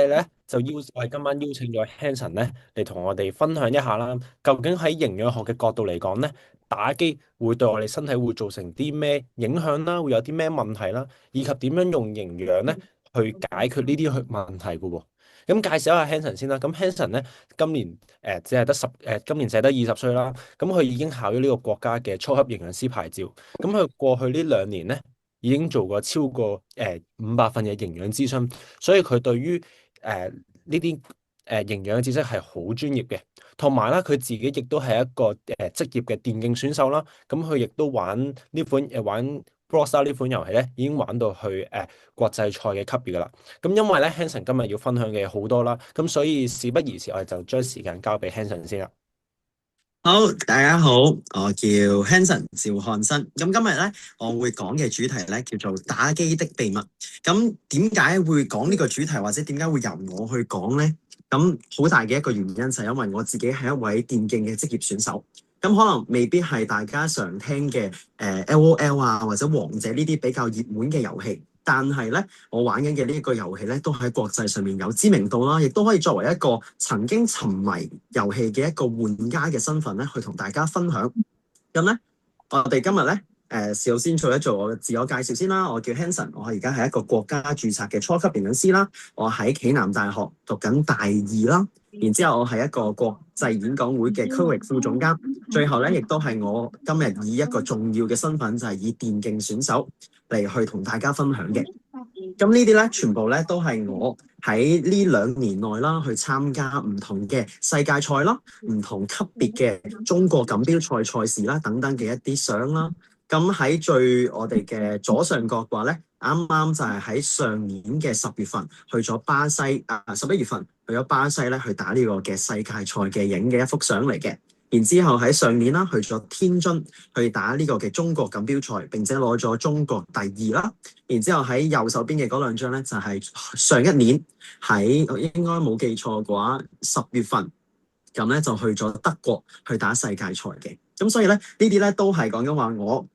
哋咧就我哋今晚邀請咗 Hanson 咧嚟同我哋分享一下啦，究竟喺營養學嘅角度嚟講咧，打機會對我哋身體會造成啲咩影響啦，會有啲咩問題啦，以及點樣用營養咧去解決呢啲問題嘅喎。咁介紹一下 Hanson 先啦。咁 Hanson 咧今年今年只係得20歲啦。咁佢已經考咗呢個國家嘅初級營養師牌照。咁佢過去呢2年咧，已經做過超過500份嘅營養諮詢，所以佢對於呢啲營養嘅知識係好專業嘅。同埋啦，佢自己亦都係一個職業嘅電競選手啦。咁佢亦都玩 Brawl Stars 呢款遊戲咧，已經玩到去國際賽嘅級別噶啦。咁因為咧，Hanson 今日要分享嘅好多啦，咁所以事不宜遲，我哋就將時間交俾 Hanson 先啦。好，大家好，我叫 Hanson 趙漢新。咁今日咧，我會講嘅主題咧叫做打機的秘密。咁點解會講呢個主題，或者點解會由我去講呢？咁好大嘅一個原因就係因為我自己係一位電競嘅職業選手。咁可能未必係大家常聽嘅LOL 啊，或者王者呢啲比較熱門嘅遊戲。但係咧，我玩緊嘅呢一個遊戲咧，都喺國際上面有知名度啦，亦都可以作為一個曾經沉迷遊戲嘅一個玩家嘅身份咧，去同大家分享。咁咧，我哋今日咧，首先做一做我嘅自我介紹先啦。我叫 Hanson，我而家係一個國家註冊嘅初級營養師啦。我喺暨南大學讀緊大二啦。然之後，我係一個國際演講會嘅區域副總監。最後咧，亦都係我今日以一個重要嘅身份，就係以電競選手嚟去同大家分享嘅。咁呢啲咧，全部咧都係我喺呢2年內啦，去參加唔同嘅世界賽啦、唔同級別嘅中國錦標賽賽事啦等等嘅一啲相啦。咁喺我哋嘅左上角嘅話咧，啱啱就係喺上年嘅10月份去咗巴西11月份去咗巴西咧，去打呢個嘅世界賽嘅影嘅一幅相嚟嘅。然之後喺上年啦，去咗天津去打呢個嘅中國錦標賽，並且攞咗中國第2啦。然之後喺右手邊嘅嗰2張咧，就係上一年喺應該冇記錯嘅話10月份咁咧，就去咗德國去打世界賽嘅。咁所以咧，呢啲咧都係講緊話我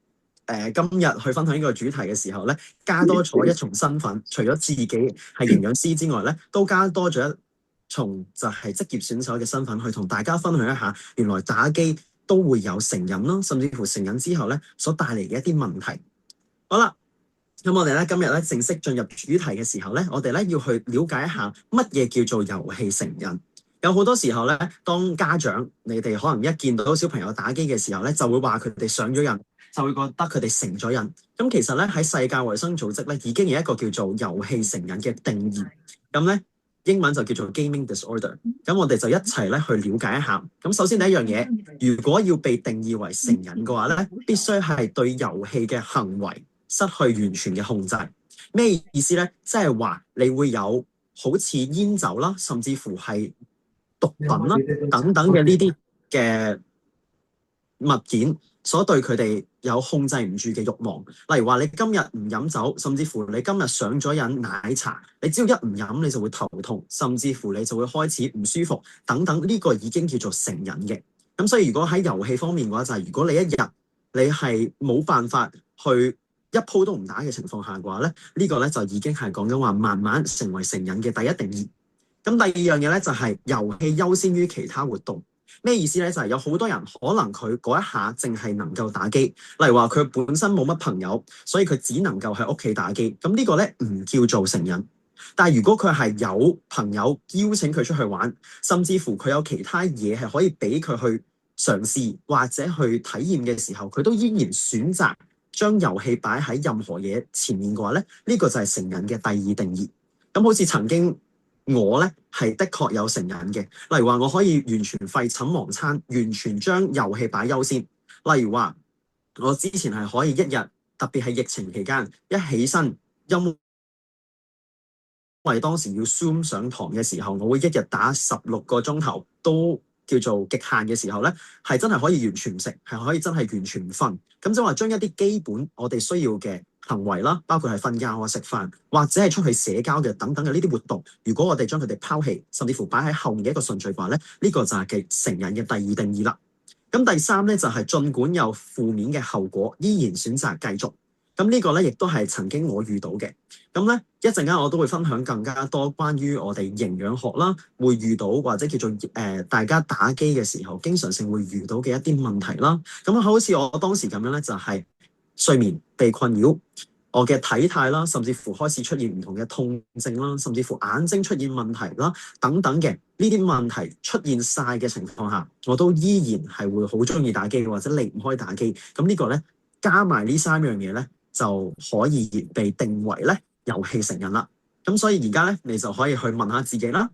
今日去分享呢個主題嘅時候咧，加多咗一重身份，除咗自己係營養師之外咧，都加多咗一重就係職業選手嘅身份，去同大家分享一下，原來打機都會有成癮啦，甚至乎成癮之後咧所帶嚟嘅一啲問題。好啦，咁我哋咧今日咧正式進入主題嘅時候咧，我哋咧要去了解一下乜嘢叫做遊戲成癮。有好多時候咧，當家長你哋可能一見到小朋友打機嘅時候咧，就會話佢哋上咗癮，就會覺得佢哋成咗癮。咁其實咧喺世界衛生組織咧已經有一個叫做遊戲成癮嘅定義。咁咧英文就叫做 gaming disorder。咁我哋就一齊咧去了解一下。咁首先第一樣嘢，如果要被定義為成癮嘅話咧，必須係對遊戲嘅行為失去完全嘅控制。咩意思咧？即係話你會有好似煙酒啦，甚至乎係毒品啦等等嘅呢啲嘅物件，所對佢哋有控制唔住嘅慾望。例如話你今日唔飲酒，甚至乎你今日上咗癮奶茶，你只要一唔飲你就會頭痛，甚至乎你就會開始唔舒服等等，呢個已經叫做成癮嘅。咁所以如果喺遊戲方面嘅話，就係如果你一日你係冇辦法去一鋪都唔打嘅情況下嘅話咧，呢個咧就已經係講緊話慢慢成為成癮嘅第一定義。咁第二樣嘢咧就係遊戲優先於其他活動。咩意思咧？就係有好多人可能佢嗰一下淨係能夠打機，例如話佢本身冇乜朋友，所以佢只能夠喺屋企打機。咁呢個咧唔叫做成癮。但係如果佢係有朋友邀請佢出去玩，甚至乎佢有其他嘢係可以俾佢去嘗試或者去體驗嘅時候，佢都依然選擇將遊戲擺喺任何嘢前面嘅話咧，呢個就係成癮嘅第二定義。咁好似曾經我咧係的確有成癮嘅，例如話我可以完全廢寢忘餐，完全將遊戲擺優先。例如話我之前係可以一日，特別係疫情期間，一起身因為當時要 Zoom 上堂嘅時候，我會一日打16個鐘頭，都叫做極限嘅時候咧，係真係可以完全唔食，係可以真係完全唔瞓。咁即係話將一啲基本我哋需要嘅行為啦，包括係瞓覺啊、食飯或者係出去社交嘅等等嘅呢啲活動，如果我哋將佢哋拋棄，甚至乎擺喺後面嘅一個順序嘅話咧，呢個就係嘅成癮嘅第二定義啦。咁第三咧就係儘管有負面嘅後果，依然選擇繼續。咁呢個咧亦都係曾經我遇到嘅。咁咧一陣間我都會分享更加多關於我哋營養學啦，會遇到或者叫做大家打機嘅時候經常性會遇到嘅一啲問題啦。咁好似我當時咁樣咧，就係睡眠被困擾。我嘅體態啦，甚至乎開始出現唔同嘅痛症啦，甚至乎眼睛出現問題啦，等等嘅呢啲問題出現晒嘅情況下，我都依然係會好中意打機或者離唔開打機。咁呢個咧加埋呢三樣嘢咧，就可以被定為咧遊戲成癮啦。咁所以而家咧，你就可以去問下自己啦，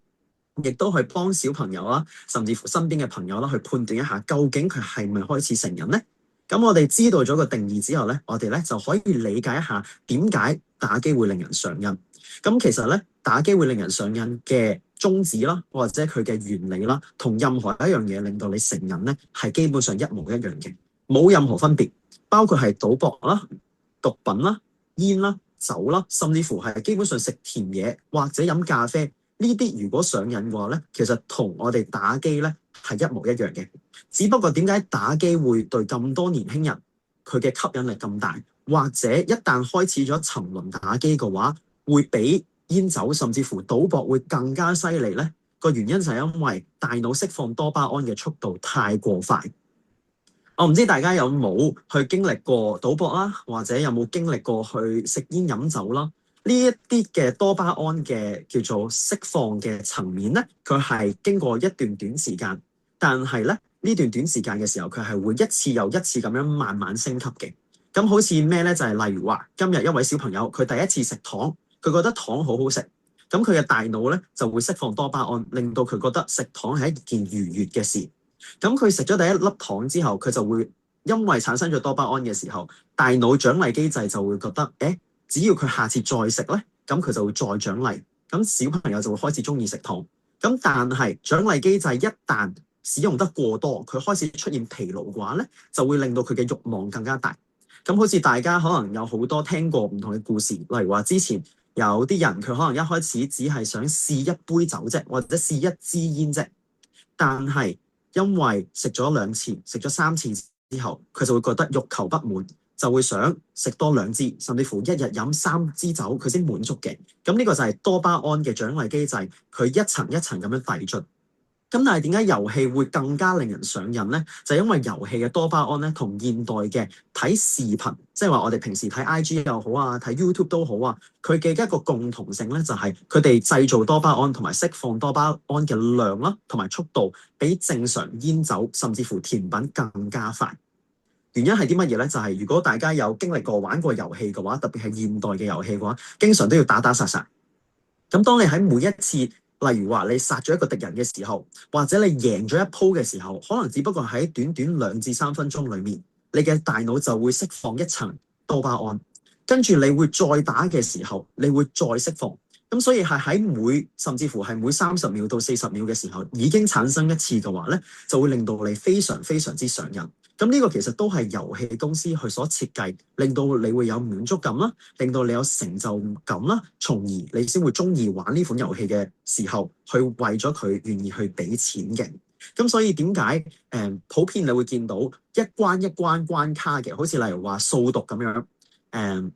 亦都去幫小朋友啦，甚至乎身邊嘅朋友啦，去判斷一下究竟佢係咪開始成癮咧？咁我哋知道咗個定義之後咧，我哋咧就可以理解一下點解打機會令人上癮。咁其實咧，打機會令人上癮嘅宗旨啦，或者佢嘅原理啦，同任何一樣嘢令到你成癮咧，係基本上一模一樣嘅，冇任何分別。包括係賭博啦、毒品啦、煙啦、酒啦，甚至乎係基本上食甜嘢或者飲咖啡呢啲，如果上癮嘅話咧，其實同我哋打機咧係一模一樣嘅。只不過點解打機會對咁多年輕人佢嘅吸引力咁大，或者一旦開始咗沉淪打機嘅話，會比煙酒甚至乎賭博會更加犀利咧？個原因就係因為大腦釋放多巴胺嘅速度太過快。我唔知大家有冇去經歷過賭博啦，或者有冇經歷過去食煙飲酒啦？呢一啲嘅多巴胺嘅叫做釋放嘅層面咧，佢係經過一段短時間，但係咧呢段短時間嘅時候，佢係會一次又一次咁樣慢慢升級嘅。咁好似咩咧？就係例如話，今日一位小朋友佢第一次食糖，佢覺得糖好好食，咁佢嘅大腦咧就會釋放多巴胺，令到佢覺得食糖係一件愉悅嘅事。咁佢食咗第一粒糖之後，佢就會因為產生咗多巴胺嘅時候，大腦獎勵機制就會覺得，只要佢下次再食咧，咁佢就會再獎勵，咁小朋友就會開始中意食糖。咁但係獎勵機制一旦使用得過多，佢開始出現疲勞嘅話咧，就會令到佢嘅慾望更加大。咁好似大家可能有好多聽過唔同嘅故事，例如話之前有啲人佢可能一開始只係想試一杯酒啫，或者試一支煙啫，但係因為食咗2次、食咗3次之後，佢就會覺得欲求不滿，就會想食多2支，甚至乎一日飲3支酒佢先滿足嘅。咁呢個就係多巴胺嘅獎勵機制，佢一層一層咁樣遞進。咁但係點解遊戲會更加令人上癮咧？就係因為遊戲嘅多巴胺咧，同現代嘅睇視頻，即係話我哋平時睇 IG 又好啊，睇 YouTube 都好啊，佢嘅一個共同性咧，就係佢哋製造多巴胺同埋釋放多巴胺嘅量啦，同埋速度，比正常煙酒甚至乎甜品更加快。原因係啲乜嘢咧？就係如果大家有經歷過玩過遊戲嘅話，特別係現代嘅遊戲嘅話，經常都要打打殺殺。咁當你喺每一次，例如話你殺咗一個敵人嘅時候，或者你贏咗一鋪嘅時候，可能只不過喺短短2至3分鐘裏面，你嘅大腦就會釋放一層多巴胺，跟住你會再打嘅時候，你會再釋放。咁所以係喺甚至乎係每30秒到40秒嘅時候，已經產生一次嘅話咧，就會令到你非常非常之上癮。咁呢個其實都係遊戲公司去所設計，令到你會有滿足感啦，令到你有成就感啦，從而你先會中意玩呢款遊戲嘅時候，去為咗佢願意去俾錢嘅。咁所以點解普遍你會見到一關一關關卡嘅，好似例如話掃毒咁樣。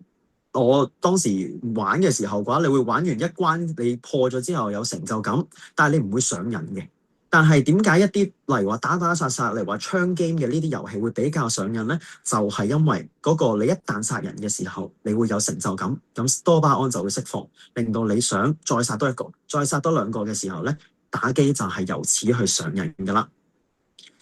我當時玩嘅時候嘅話，你會玩完一關，你破咗之後有成就感，但係你唔會上癮嘅。但係點解一啲例如話打打殺殺，例如話槍 game 嘅呢啲遊戲會比較上癮咧？就係因為嗰個你一旦殺人嘅時候，你會有成就感，咁多巴胺就會釋放，令到你想再殺多一個、再殺多2個嘅時候咧，打機就係由此去上癮㗎啦。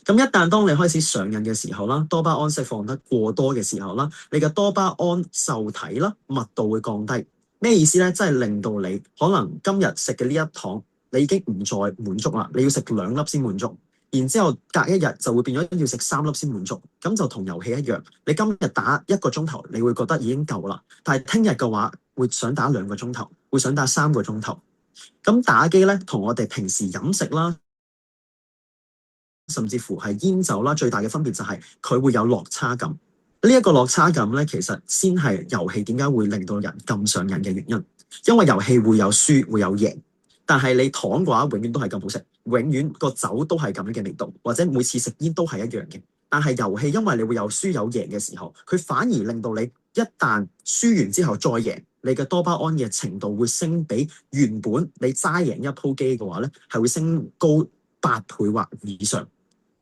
咁一旦當你開始上癮嘅時候啦，多巴胺釋放得過多嘅時候啦，你嘅多巴胺受體啦密度會降低。咩意思咧？即係令到你可能今日食嘅呢一糖，你已經唔再滿足啦，你要食2粒先滿足。然之後隔1日就會變咗要食3粒先滿足。咁就同遊戲一樣，你今日打1個鐘頭，你會覺得已經夠啦。但係聽日嘅話，會想打2個鐘頭，會想打3個鐘頭。咁打機咧，同我哋平時飲食啦，甚至乎係煙酒啦，最大嘅分別就係佢會有落差感。呢一個落差感咧，其實先係遊戲點解會令到人咁上癮嘅原因。因為遊戲會有輸會有贏，但係你糖嘅話永遠都係咁好食，永遠個酒都係咁樣嘅味道，或者每次食煙都係一樣嘅。但係遊戲因為你會有輸有贏嘅時候，佢反而令到你一旦輸完之後再贏，你嘅多巴胺嘅程度會升比原本你齋贏一鋪機嘅話咧，係會升高8倍或以上。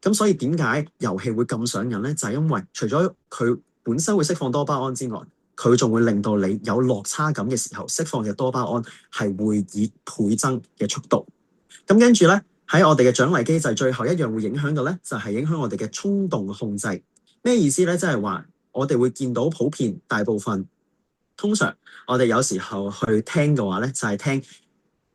咁所以點解遊戲會咁上癮咧？就係因為除咗佢本身會釋放多巴胺之外，佢仲會令到你有落差感嘅時候，釋放嘅多巴胺係會以倍增嘅速度。咁跟住咧，喺我哋嘅獎勵機制，最後一樣會影響嘅咧，就係影響我哋嘅衝動控制。咩意思咧？即係話我哋會見到普遍大部分，通常我哋有時候去聽嘅話咧，就係聽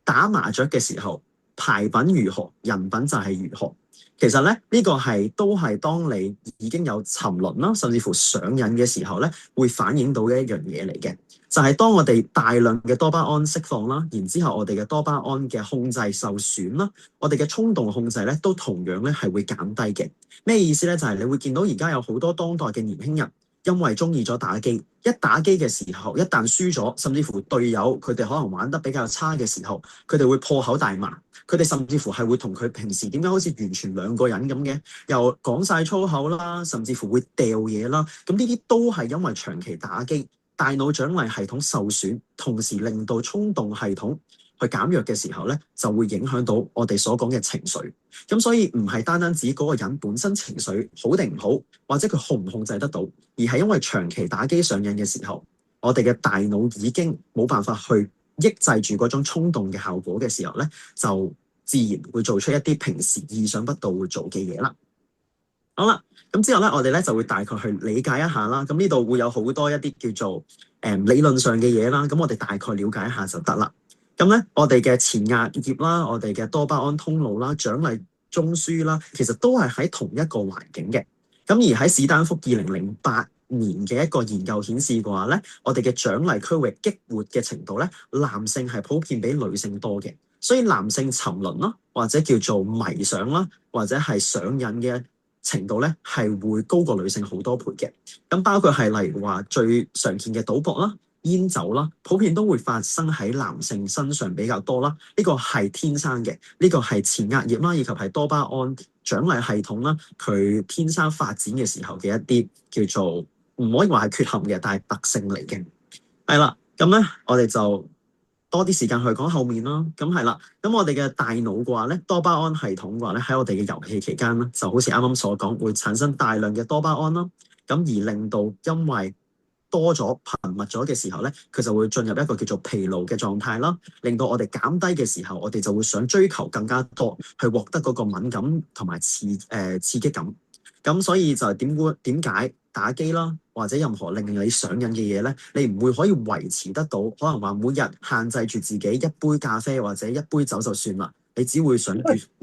打麻雀嘅時候，牌品如何，人品就係如何。其實咧，呢個都係當你已經有沉淪啦，甚至乎上癮嘅時候咧，會反映到嘅一樣嘢嚟嘅。就係當我哋大量嘅多巴胺釋放啦，然之後我哋嘅多巴胺嘅控制受損啦，我哋嘅衝動控制咧都同樣咧係會減低嘅。咩意思咧？就係你會見到而家有好多當代嘅年輕人，因為中意咗打機，一打機嘅時候，一旦輸咗，甚至乎隊友佢哋可能玩得比較差嘅時候，佢哋會破口大罵。佢哋甚至乎係會同佢平時點解好似完全兩個人咁嘅，又講晒粗口啦，甚至乎會掉嘢啦。咁呢啲都係因為長期打機，大腦獎勵系統受損，同時令到衝動系統去減弱嘅時候咧，就會影響到我哋所講嘅情緒。咁所以唔係單單指嗰個人本身情緒好定唔好，或者佢控唔控制得到，而係因為長期打機上癮嘅時候，我哋嘅大腦已經冇辦法去抑制住嗰種衝動嘅效果嘅時候咧，就自然會做出一啲平時意想不到會做嘅嘢啦。好啦，咁之後咧，我哋咧就會大概去理解一下啦。咁呢度會有好多一啲叫做理論上嘅嘢啦。咁我哋大概了解一下就得啦。咁咧，我哋嘅前額葉啦，我哋嘅多巴胺通路啦，獎勵中樞啦，其實都係喺同一個環境嘅。咁而喺史丹福2008年嘅一個研究顯示嘅話咧，我哋嘅獎勵區域激活嘅程度咧，男性係普遍比女性多嘅。所以男性沉淪啦，或者叫做迷上啦，或者係上癮嘅程度咧，係會高過女性好多倍嘅。咁包括係例如話最常見嘅賭博啦、煙酒啦，普遍都會發生喺男性身上比較多啦。呢個係天生嘅，呢個係前額葉啦，以及係多巴胺獎勵系統啦，佢天生發展嘅時候嘅一啲叫做唔可以話係缺陷嘅，但係特性嚟嘅。係啦，咁咧我哋就多啲時間去講後面啦，咁係啦，咁我哋嘅大腦嘅話咧，多巴胺系統嘅話咧，喺我哋嘅遊戲期間咧，就好似啱啱所講，會產生大量嘅多巴胺啦，咁而令到因為多咗頻密咗嘅時候咧，佢就會進入一個叫做疲勞嘅狀態啦，令到我哋減低嘅時候，我哋就會想追求更加多，去獲得嗰個敏感同埋刺激感。咁所以就係點解打機啦，或者任何令你上癮嘅嘢咧，你唔會可以維持得到，可能話每日限制住自己一杯咖啡或者一杯酒就算啦，你只會想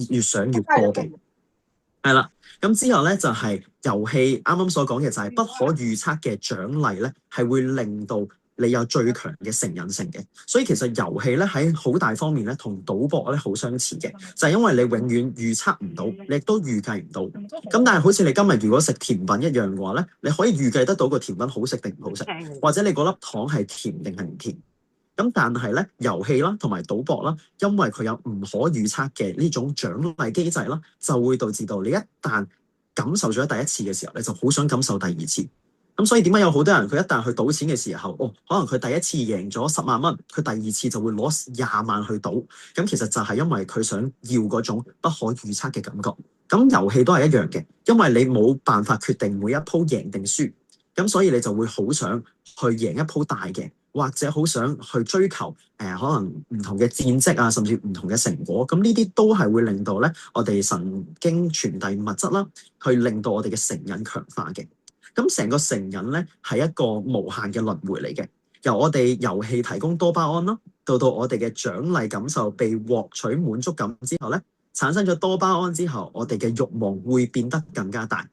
越想越多嘅。係啦，咁之後咧就係遊戲啱啱所講嘅就係不可預測嘅獎勵咧，係會令到你有最強嘅成癮性嘅。所以其實遊戲咧喺好大方面咧同賭博咧好相似嘅，就係因為你永遠預測唔到，你亦都預計唔到。咁但係好似你今日如果食甜品一樣嘅話咧，你可以預計得到個甜品好食定唔好食，或者你嗰粒糖係甜定係唔甜。咁但係咧，遊戲啦同埋賭博啦，因為佢有唔可預測嘅呢種獎勵機制啦，就會導致到你一旦感受咗第一次嘅時候，你就好想感受第二次。咁所以點解有好多人佢一旦去賭錢嘅時候，可能佢第一次贏咗10萬蚊，佢第二次就會攞20萬去賭。咁其實就係因為佢想要嗰種不可預測嘅感覺。咁遊戲都係一樣嘅，因為你冇辦法決定每一鋪贏定輸，咁所以你就會好想去贏一鋪大嘅。或者好想去追求可能唔同嘅戰績啊，甚至唔同嘅成果，咁呢啲都係會令到咧我哋神經傳遞物質啦，去令到我哋嘅成癮強化嘅。咁成個成癮咧係一個無限嘅輪迴嚟嘅，由我哋遊戲提供多巴胺啦，到我哋嘅獎勵感受被獲取滿足感之後咧，產生咗多巴胺之後，我哋嘅慾望會變得更加大。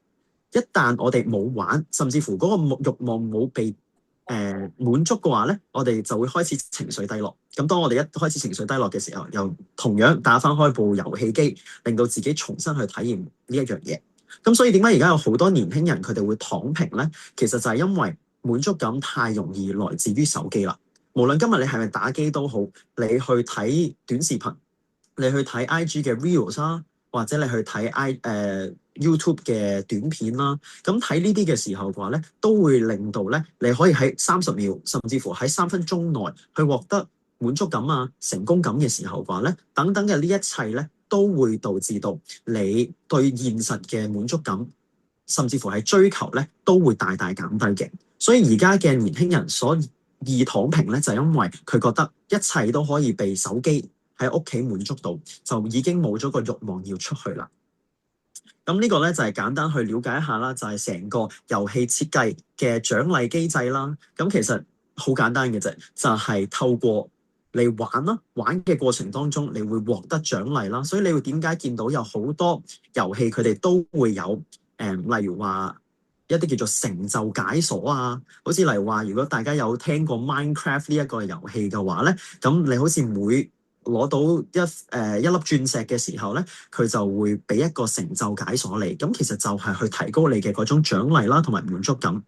一旦我哋冇玩，甚至乎嗰個慾望冇被滿足嘅話咧，我哋就會開始情緒低落。咁當我哋一開始情緒低落嘅時候，又同樣打翻開部遊戲機，令到自己重新去體驗呢一樣嘢。咁所以點解而家有好多年輕人佢哋會躺平咧？其實就係因為滿足感太容易來自於手機啦。無論今日你係咪打機都好，你去睇短視頻，你去睇 IG 嘅 Reels 啦，或者你去睇 YouTube 嘅短片啦。咁睇呢啲嘅時候嘅話咧，都會令到咧你可以喺30秒，甚至乎喺3分鐘內去獲得滿足感啊、成功感嘅時候嘅話咧，等等嘅呢一切咧，都會導致到你對現實嘅滿足感，甚至乎係追求咧，都會大大減低嘅。所以而家嘅年輕人所易躺平咧，就係因為佢覺得一切都可以被手機喺屋企滿足到，就已經冇咗個慾望要出去啦。咁呢個咧就係簡單去了解一下啦，就係成個遊戲設計嘅獎勵機制啦。咁其實好簡單嘅啫，就係透過你玩啦，玩嘅過程當中，你會獲得獎勵啦。所以你會點解見到有好多遊戲佢哋都會有例如話一啲叫做成就解鎖啊，好似例如話，如果大家有聽過 Minecraft 呢一個遊戲嘅話咧，咁你好似每攞到一粒鑽石嘅時候咧，佢就會俾一個成就解鎖你。咁其實就係去提高你嘅嗰種獎勵啦，同埋滿足感。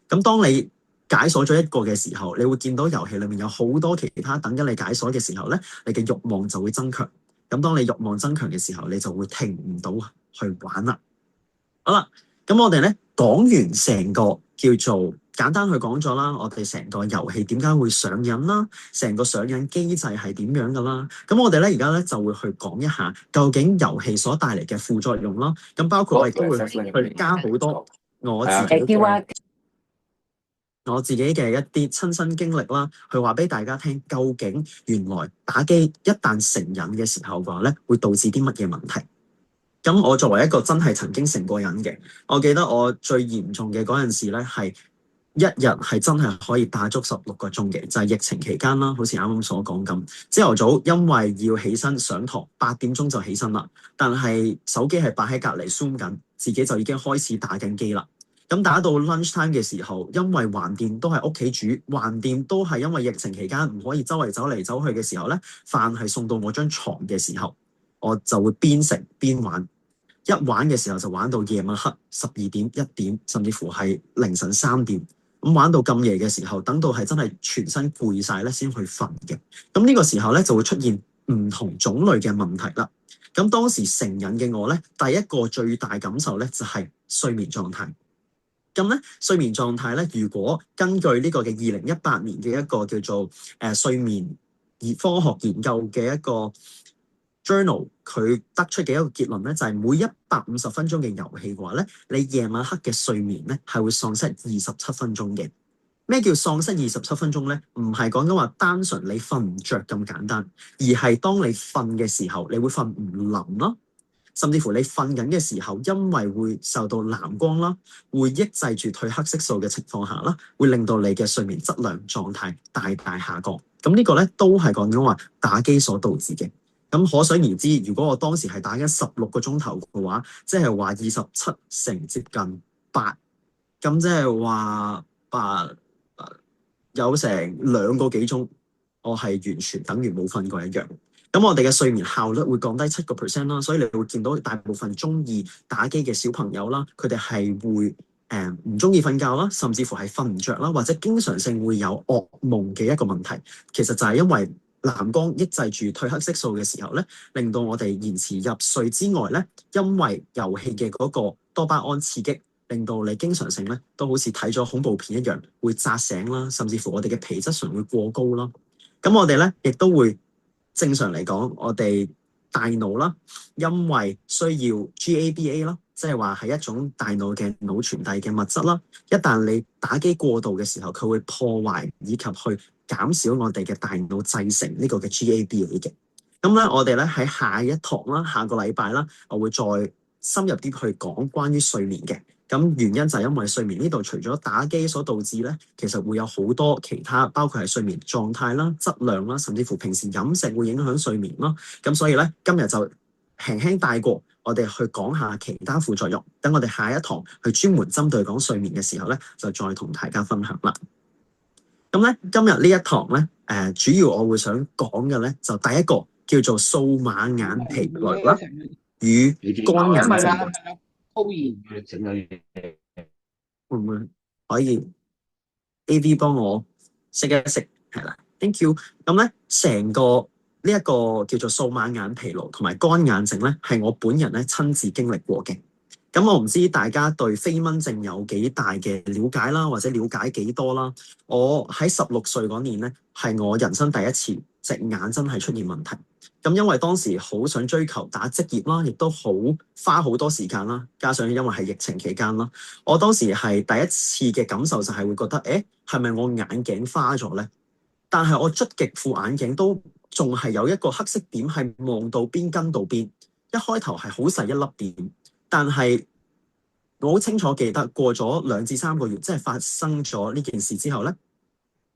咁當你解鎖咗一個嘅時候，你會見到遊戲裡面有好多其他等緊你解鎖嘅時候咧，你嘅慾望就會增強。咁當你慾望增強嘅時候，你就會停唔到去玩啦。好啦，咁我哋咧講完成個叫做簡單去講咗啦，我哋成個遊戲點解會上癮啦，成個上癮機制係點樣噶啦。咁我哋咧而家咧就會去講一下究竟遊戲所帶嚟嘅副作用啦。咁包括我亦都會去加好多我自己嘅一啲親身經歷啦，去話俾大家聽，究竟原來打機一旦成癮嘅時候嘅話咧，會導致啲乜嘢問題？咁我作為一個真係曾經成過癮嘅，我記得我最嚴重嘅嗰陣時咧，係一日係真係可以打足16個鐘嘅，就係疫情期間啦，好似啱啱所講咁。朝頭早因為要起身上堂，8點鐘就起身啦，但係手機係擺喺隔離 zoom 緊，自己就已經開始打緊機啦。咁打到 lunch time 嘅時候，因為橫掂都係屋企煮，橫掂都係因為疫情期間唔可以周圍走嚟走去嘅時候咧，飯係送到我張床嘅時候，我就會邊食邊玩。一玩嘅時候就玩到夜晚黑12點、1點，甚至乎係凌晨3點。咁玩到咁夜嘅時候，等到係真係全身攰晒咧，先去瞓嘅。咁呢個時候咧就會出現唔同種類嘅問題啦。咁當時成癮嘅我咧，第一個最大感受咧就係睡眠狀態。咁咧睡眠狀態咧，如果根據呢個嘅2018年嘅一個叫做睡眠科學研究嘅一個 journal， 佢得出嘅一個結論咧，就係每150分鐘嘅遊戲嘅話咧，你夜晚黑嘅睡眠咧係會喪失27分鐘嘅。咩叫喪失27分鐘咧？唔係講緊話單純你瞓唔着咁簡單，而係當你瞓嘅時候，你會瞓唔冧咯。甚至乎你瞓緊嘅時候，因為會受到藍光啦，會抑制住褪黑色素嘅情況下啦，會令到你嘅睡眠質量狀態大大下降。咁呢個咧都係講緊話打機所導致嘅。咁可想而知，如果我當時係打緊16個鐘頭嘅話，即係話27乘接近8，咁即係話有成2個幾鐘，我係完全等於冇瞓過一樣。咁我哋嘅睡眠效率會降低7%啦，所以你會見到大部分中意打機嘅小朋友啦，佢哋係會唔中意瞓覺啦，甚至乎係瞓唔着啦，或者經常性會有噩夢嘅一個問題。其實就係因為藍光抑制住褪黑色素嘅時候咧，令到我哋延遲入睡之外咧，因為遊戲嘅嗰個多巴胺刺激，令到你經常性咧都好似睇咗恐怖片一樣，會扎醒啦，甚至乎我哋嘅皮質醇會過高啦。咁我哋咧亦都會正常嚟講，我哋大腦啦，因為需要 GABA 啦，即係話係一種大腦嘅腦傳遞嘅物質啦。一旦你打機過度嘅時候，佢會破壞以及去減少我哋嘅大腦製成呢個嘅 GABA 嘅。咁咧，我哋咧喺下一堂啦，下個禮拜啦，我會再深入啲去講關於睡眠嘅。咁原因就係因為睡眠呢度除咗打機所導致咧，其實會有好多其他，包括係睡眠狀態啦、質量啦，甚至乎平時飲食會影響睡眠咯。咁所以咧，今日就輕輕帶過，我哋去講下其他副作用。等我哋下一堂去專門針對講睡眠嘅時候咧，就再同大家分享啦。咁咧，今日呢一堂咧，主要我會想講嘅咧，就第一個叫做數碼眼疲累啦，與乾眼症。粗言嘅整嘅嘢，會唔會可以 A.V. 幫我識一識？係啦，thank you。咁咧，成個呢一個叫做數碼眼疲勞同埋乾眼症咧，係我本人咧親自經歷過嘅。咁我唔知大家對飛蚊症有幾大嘅了解啦，或者了解幾多啦。我喺16歲嗰年咧，係我人生第一次隻眼真係出現問題。咁因為當時好想追求打職業啦，亦都花好多時間啦，加上因為係疫情期間啦，我當時係第一次嘅感受就係會覺得，係咪我眼鏡花咗咧？但係我捽極副眼鏡都仲係有一個黑色點係望到邊跟到邊，一開頭係好細一粒點。但係我好清楚記得，過咗2至3個月，即係發生咗呢件事之後咧，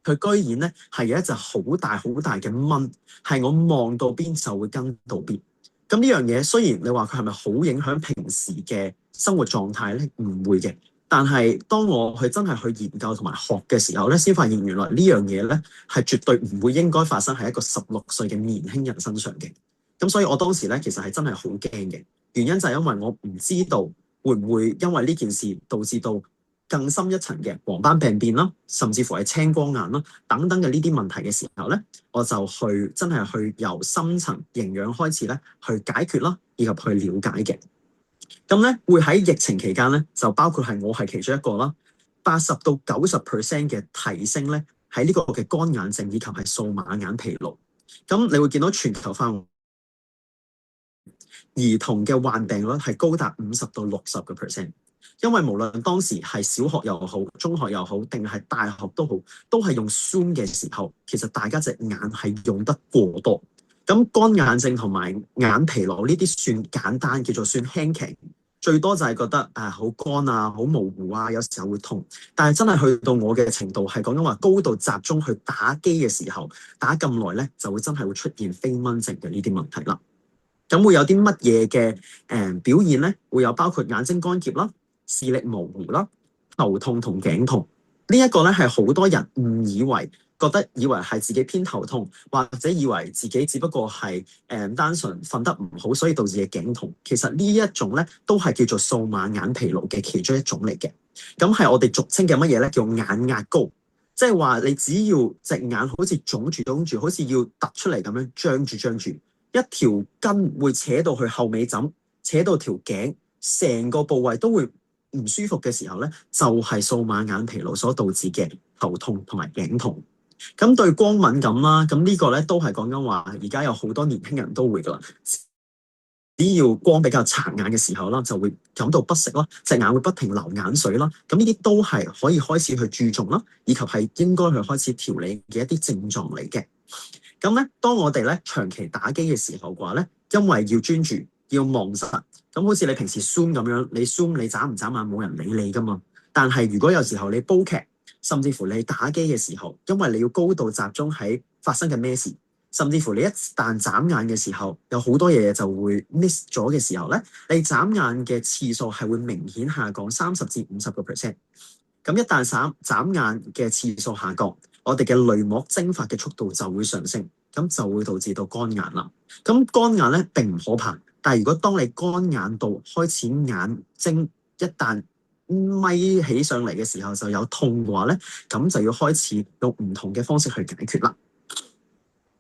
佢居然咧係有一隻好大好大嘅蚊，係我望到邊就會跟到邊。咁呢樣嘢雖然你話佢係咪好影響平時嘅生活狀態咧？唔會嘅。但係當我真係去研究同埋學嘅時候咧，先發現原來呢樣嘢咧係絕對唔會應該發生喺一個16歲嘅年輕人身上嘅。咁所以我當時咧其實係真係好驚嘅。原因就係因為我唔知道會唔會因為呢件事導致到更深一層嘅黃斑病變啦，甚至乎係青光眼啦等等嘅呢啲問題嘅時候咧，我就真係去由深層營養開始咧去解決啦，以及去了解嘅。咁咧會喺疫情期間咧，就包括我係其中一個啦，80到90% 嘅提升咧喺呢個嘅乾眼症以及係數碼眼疲勞。咁你會見到全球範圍兒童嘅患病率係高達50到60%，因為無論當時係小學又好、中學又好，定係大學都好，都係用 Zoom 嘅時候，其實大家隻眼係用得過多。咁乾眼症同埋眼疲勞呢啲算簡單，叫做算輕騎，最多就係覺得好乾啊、好模糊啊，有時候會痛。但係真係去到我嘅程度係講緊話高度集中去打機嘅時候，打咁耐咧，就會真係會出現飛蚊症嘅呢啲問題啦。咁會有啲乜嘢嘅表現咧？會有包括眼睛乾澀啦、視力模糊啦、頭痛同頸痛。呢一個咧係好多人誤以為係自己偏頭痛，或者以為自己只不過係單純瞓得唔好，所以導致嘅頸痛。其實呢一種咧都係叫做數碼眼疲勞嘅其中一種嚟嘅。咁係我哋俗稱嘅乜嘢咧？叫眼壓高，即係話你只要隻眼好似腫住，好似要突出嚟咁樣張住。一條筋會扯到去後尾枕，扯到條頸，成個部位都會唔舒服嘅時候咧，就係數碼眼疲勞所導致嘅頭痛同埋頸痛。咁對光敏感啦，咁呢個咧都係講緊話，而家有好多年輕人都會噶啦。只要光比較殘眼嘅時候啦，就會感到不適啦，隻眼會不停流眼水啦。咁呢啲都係可以開始去注重啦，以及係應該去開始調理嘅一啲症狀嚟嘅。咁咧，當我哋咧長期打機嘅時候嘅話咧，因為要專注，要望實，咁好似你平時 Zoom 咁樣，你 Zoom 你眨唔眨眼冇人理你噶嘛。但係如果有時候你煲劇，甚至乎你打機嘅時候，因為你要高度集中喺發生嘅咩事，甚至乎你一旦眨眼嘅時候，有好多嘢就會 miss 咗嘅時候咧，你眨眼嘅次數係會明顯下降30至50%。咁一旦眨眼嘅次數下降，我哋嘅淚膜蒸發嘅速度就會上升，咁就會導致到乾眼啦。咁乾眼咧並唔可怕，但係如果當你乾眼度開始眼睛一旦咪起上嚟嘅時候就有痛嘅話咧，咁就要開始用唔同嘅方式去解決啦。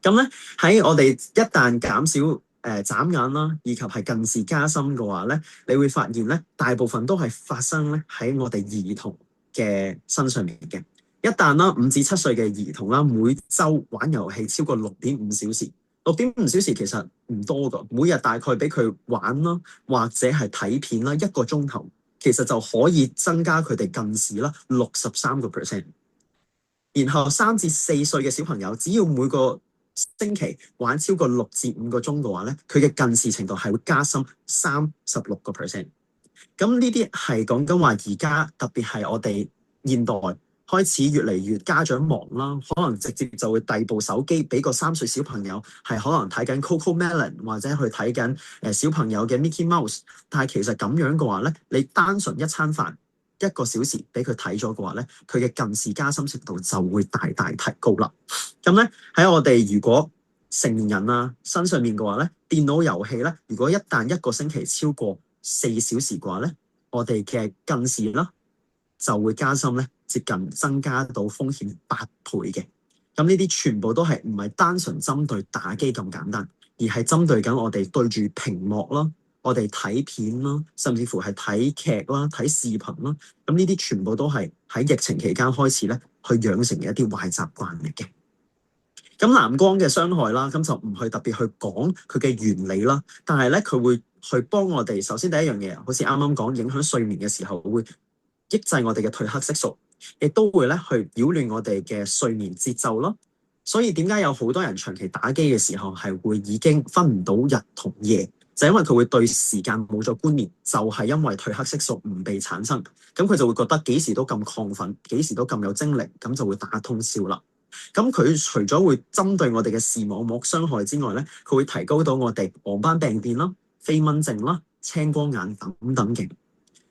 咁咧喺我哋一旦減少眨眼啦，以及係近視加深嘅話咧，你會發現咧大部分都係發生咧喺我哋兒童嘅身上面嘅。一旦啦5至7歲嘅兒童啦，每週玩遊戲超過6.5小時，6.5小時其實唔多㗎，每日大概俾佢玩啦，或者係睇片啦1個鐘頭，其實就可以增加佢哋近視啦63%。然後3至4歲嘅小朋友，只要每個星期玩超過6至5個鐘嘅話咧，佢嘅近視程度係會加深36%。咁呢啲係講緊話，而家特別係我哋現代開始越嚟越家長忙啦，可能直接就會遞部手機俾個3歲小朋友，係可能睇緊 CoComelon 或者去睇緊小朋友嘅 Mickey Mouse。但係其實咁樣嘅話咧，你單純一餐飯1個小時俾佢睇咗嘅話咧，佢嘅近視加深程度就會大大提高啦。咁咧喺我哋如果成年人啊身上面嘅話咧，電腦遊戲咧，如果一旦1個星期超過4小時嘅話咧，我哋嘅近視啦就會加深咧，接近增加到風險8倍嘅。咁呢啲全部都係唔係單純針對打機咁簡單，而係針對緊我哋對住屏幕啦，我哋睇片啦，甚至乎係睇劇啦、睇視頻啦，咁呢啲全部都係喺疫情期間開始咧，去養成嘅一啲壞習慣嚟嘅。咁藍光嘅傷害啦，咁就唔去特別去講佢嘅原理啦，但係咧佢會去幫我哋。首先第一樣嘢，好似啱啱講影響睡眠嘅時候，會抑制我哋嘅褪黑色素，亦都會咧去擾亂我哋嘅睡眠節奏咯。所以點解有好多人長期打機嘅時候係會已經分唔到日同夜，就係因為佢會對時間冇咗觀念，就係因為褪黑色素唔被產生，咁佢就會覺得幾時都咁亢奮，幾時都咁有精力，咁就會打通宵啦。咁佢除咗會針對我哋嘅視網膜傷害之外咧，佢會提高到我哋黃斑病變啦、飛蚊症啦、青光眼等等嘅。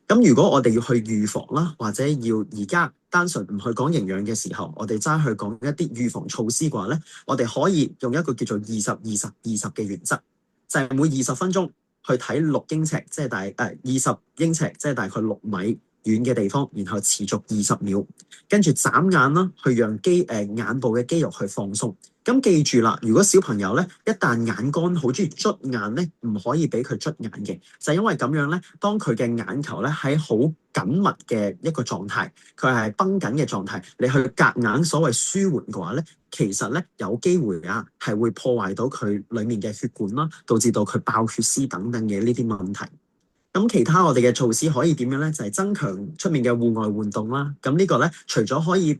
咁如果我哋要去預防啦，或者要而家單純唔去講營養嘅時候，我哋齋去講一啲預防措施嘅話咧，我哋可以用一個叫做20-20-20嘅原則，就係每20分鐘去睇6英尺，即係20英尺，即係大概6米遠嘅地方，然後持續20秒，跟住眨眼啦，去讓眼部嘅肌肉去放鬆。咁記住啦，如果小朋友咧一旦眼乾好中意捽眼咧，唔可以俾佢捽眼嘅，就係因為咁樣咧，當佢嘅眼球咧喺好緊密嘅一個狀態，佢係繃緊嘅狀態，你去夾硬所謂舒緩嘅話咧，其實咧有機會係會破壞到佢裡面嘅血管啦，導致到佢爆血絲等等嘅呢啲問題。咁其他我哋嘅措施可以點樣咧？就係增強出面嘅戶外活動啦。咁呢個咧，除咗可以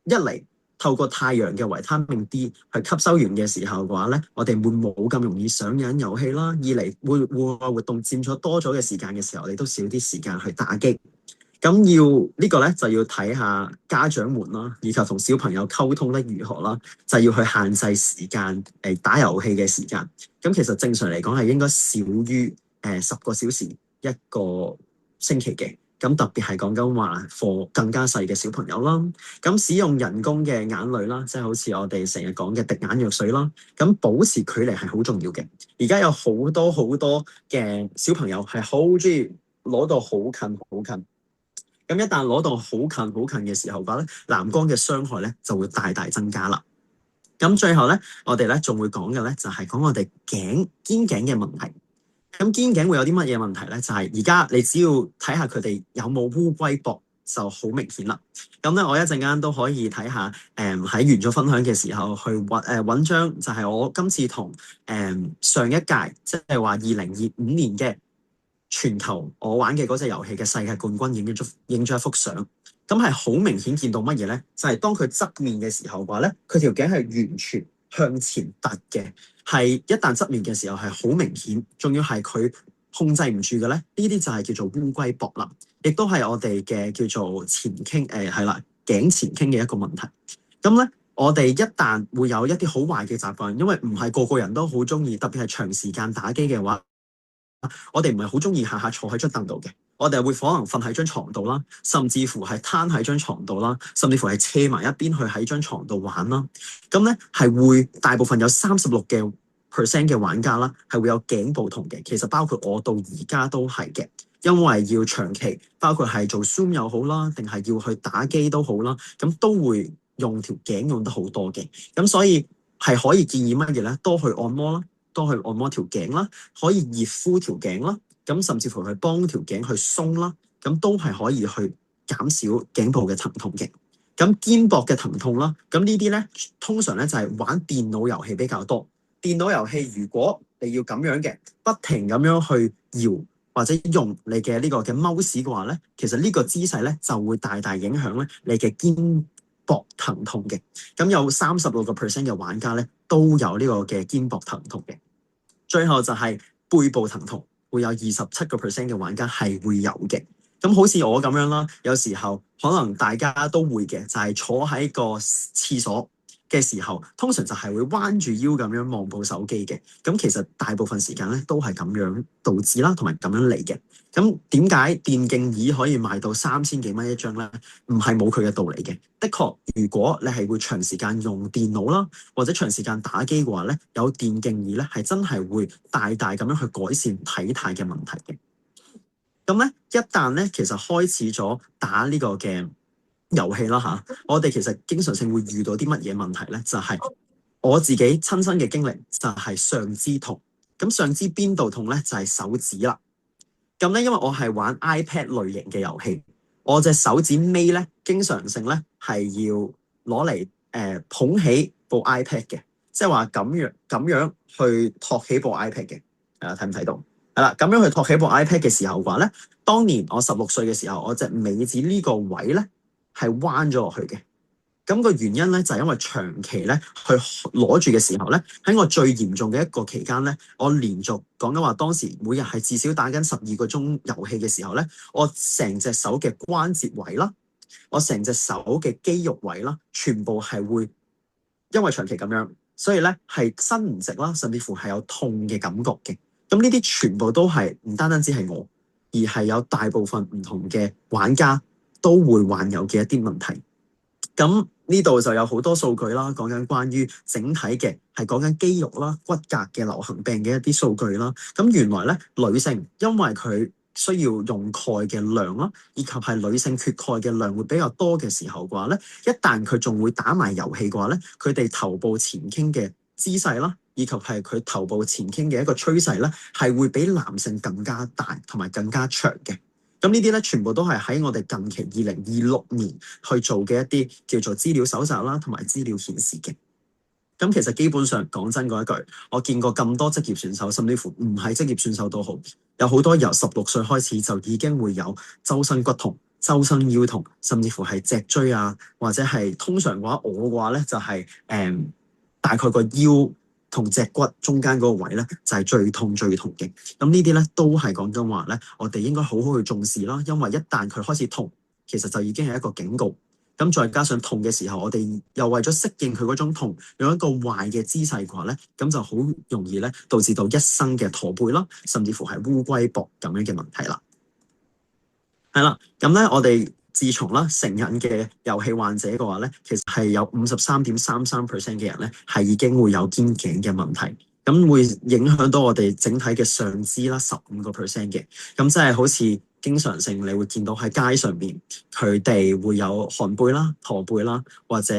一嚟透過太陽嘅維他命 D 去吸收完嘅時候嘅話咧，我哋會冇咁容易上癮遊戲啦。二嚟戶外活動佔咗多咗嘅時間嘅時候，我哋都少啲時間去打機。咁呢個咧就要睇下家長們啦，以及同小朋友溝通得如何啦，就要去限制時間打遊戲嘅時間。咁其實正常嚟講係應該少於10個小時一個星期嘅。咁特別係講緊話課更加細嘅小朋友啦，咁使用人工嘅眼淚啦，即係好似我哋成日講嘅滴眼藥水啦，咁保持距離係好重要嘅。而家有好多嘅小朋友係好中意攞到好近好近，咁一旦攞到好近好近嘅時候嘅話咧，藍光嘅傷害咧就會大大增加啦。咁最後咧，我哋咧仲會講嘅咧就係講我哋肩頸嘅問題。咁肩頸會有啲乜嘢問題咧？就係而家你只要睇下佢哋有冇烏龜膊就好明顯啦。咁咧，我一陣間都可以睇下，喺完咗分享嘅時候去揾張，就係我今次同上一屆，即係話2025年嘅全球我玩嘅嗰隻遊戲嘅世界冠軍影咗一幅相。咁係好明顯見到乜嘢咧？就係當佢側面嘅時候嘅話咧，佢條頸係完全向前突嘅。係一旦側面嘅時候係好明顯，仲要係佢控制唔住嘅咧，呢啲就係叫做烏龜膊啦，亦都係我哋嘅叫做前傾係啦，頸前傾嘅一個問題。咁咧，我哋一旦會有一啲好壞嘅習慣，因為唔係個個人都好中意，特別係長時間打機嘅話，我哋唔係好中意下下坐喺張凳度嘅。我哋會可能瞓喺張床度啦，甚至乎係攤喺張床度啦，甚至乎係斜埋一邊去喺張床度玩啦。咁咧係會大部分有36%嘅玩家啦，係會有頸部痛嘅。其實包括我到而家都係嘅，因為要長期，包括係做 Zoom 又好啦，定係要去打機都好啦，咁都會用條頸用得好多嘅。咁所以係可以建議乜嘢咧？多去按摩啦，多去按摩條頸啦，可以熱敷條頸啦。咁甚至乎去幫條頸去鬆啦，咁都係可以去減少頸部嘅疼痛嘅。咁肩膊嘅疼痛啦，咁呢啲咧通常咧就係玩電腦遊戲比較多。電腦遊戲如果你要咁樣嘅，不停咁樣去搖或者用你嘅呢個嘅 mouse 嘅話咧，其實呢個姿勢咧就會大大影響咧你嘅肩膊疼痛嘅。咁有36%嘅玩家咧都有呢個嘅肩膊疼痛嘅。最後就係背部疼痛。會有27%嘅玩家係會有嘅，咁好似我咁樣啦，有時候可能大家都會嘅，就係坐喺個廁所嘅時候，通常就係會彎住腰咁樣望部手機嘅，咁其實大部分時間咧都係咁樣導致啦，同埋咁樣嚟嘅。咁點解電競椅可以賣到3000幾蚊一張咧？唔係冇佢嘅道理嘅。的確，如果你係會長時間用電腦啦，或者長時間打機嘅話咧，有電競椅咧係真係會大大咁樣去改善體態嘅問題嘅。咁咧，一旦咧其實開始咗打呢個嘅遊戲啦嚇，我哋其實經常性會遇到啲乜嘢問題咧？就係我自己親身嘅經歷就係上肢痛。咁上肢邊度痛咧？就係手指啦。咁咧，因為我係玩 iPad 類型嘅遊戲，我隻手指尾咧，經常性咧係要攞嚟捧起部 iPad 嘅，即係話咁樣去托起部 iPad 嘅。睇唔睇到？係啦，咁樣去托起部 iPad 嘅時候嘅話咧，當年我16歲嘅時候，我隻尾指呢個位咧係彎咗落去嘅。咁個原因咧就係因為長期咧去攞住嘅時候咧，喺我最嚴重嘅一個期間咧，我連續講緊話當時每日係至少打緊12個鐘遊戲嘅時候咧，我成隻手嘅關節位啦，我成隻手嘅肌肉位啦，全部係會因為長期咁樣，所以咧係伸唔直啦，甚至乎係有痛嘅感覺嘅。咁呢啲全部都係唔單止係我，而係有大部分唔同嘅玩家都會患有嘅一啲問題。咁呢度就有好多數據啦，講緊關於整體嘅係講緊肌肉啦、骨骼嘅流行病嘅一啲數據啦。咁原來咧女性因為佢需要用鈣嘅量啦，以及係女性缺鈣嘅量會比較多嘅時候嘅話咧，一旦佢仲會打埋遊戲嘅話咧，佢哋頭部前傾嘅姿勢啦，以及係佢頭部前傾嘅一個趨勢咧，係會比男性更加大同埋更加長嘅。咁呢啲咧，全部都係喺我哋近期2026年去做嘅一啲叫做資料搜集啦，同埋資料顯示嘅。咁其實基本上講真嗰一句，我見過咁多職業選手，甚至乎唔係職業選手都好，有好多由16歲開始就已經會有周身骨痛、周身腰痛，甚至乎係脊椎啊，或者係通常嘅話，我嘅話咧就係大概個腰同脊骨中間嗰個位咧，就係最痛嘅。咁呢啲咧都係講緊話咧，我哋應該好好去重視啦。因為一旦佢開始痛，其實就已經係一個警告。咁再加上痛嘅時候，我哋又為咗適應佢嗰種痛，用一個壞嘅姿勢嘅話咧，咁就好容易咧導致到一生嘅駝背啦，甚至乎係烏龜膊咁樣嘅問題啦。係啦，咁咧我哋自從啦成癮嘅遊戲患者嘅話咧，其實係有53.33% 嘅人咧係已經會有肩頸嘅問題，咁會影響到我哋整體嘅上肢啦15% 嘅，咁即係好似經常性你會見到喺街上邊佢哋會有寒背啦、駝背啦，或者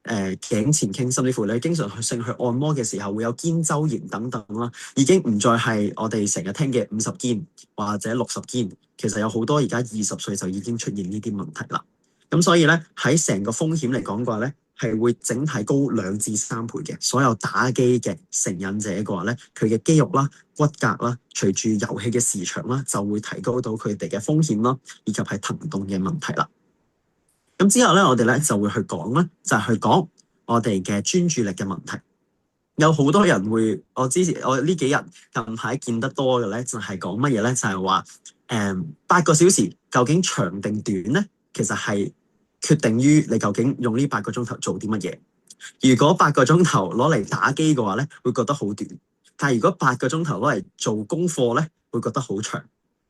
頸前傾，甚至乎你經常性去按摩嘅時候會有肩周炎等等啦，已經唔再係我哋成日聽嘅50肩或者60肩，其實有好多而家20歲就已經出現呢啲問題啦。咁所以咧喺成個風險嚟講嘅話咧，係會整體高2至3倍嘅。所有打機嘅成癮者嘅話咧，佢嘅肌肉啦、骨骼啦，隨住遊戲嘅時長啦，就會提高到佢哋嘅風險啦，以及係疼痛嘅問題啦。咁之後咧，我哋咧就會去講咧，就係去講我哋嘅專注力嘅問題。有好多人會，我呢幾日近排見得多嘅咧，就係講乜嘢咧？就係話8個小時究竟長定短咧？其實係決定於你究竟用呢8個鐘頭做啲乜嘢。如果8個鐘頭攞嚟打機嘅話咧，會覺得好短；但係如果8個鐘頭攞嚟做功課咧，會覺得好長。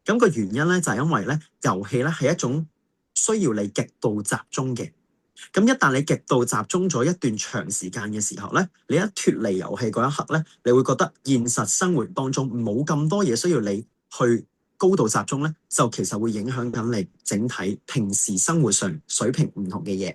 咁個原因咧就係因為咧遊戲咧係一種需要你極度集中嘅。咁一旦你極度集中咗一段長時間嘅時候咧，你一脫離遊戲嗰一刻咧，你會覺得現實生活當中冇咁多嘢需要你去高度集中咧，就其實會影響緊你整體平時生活上水平唔同嘅嘢。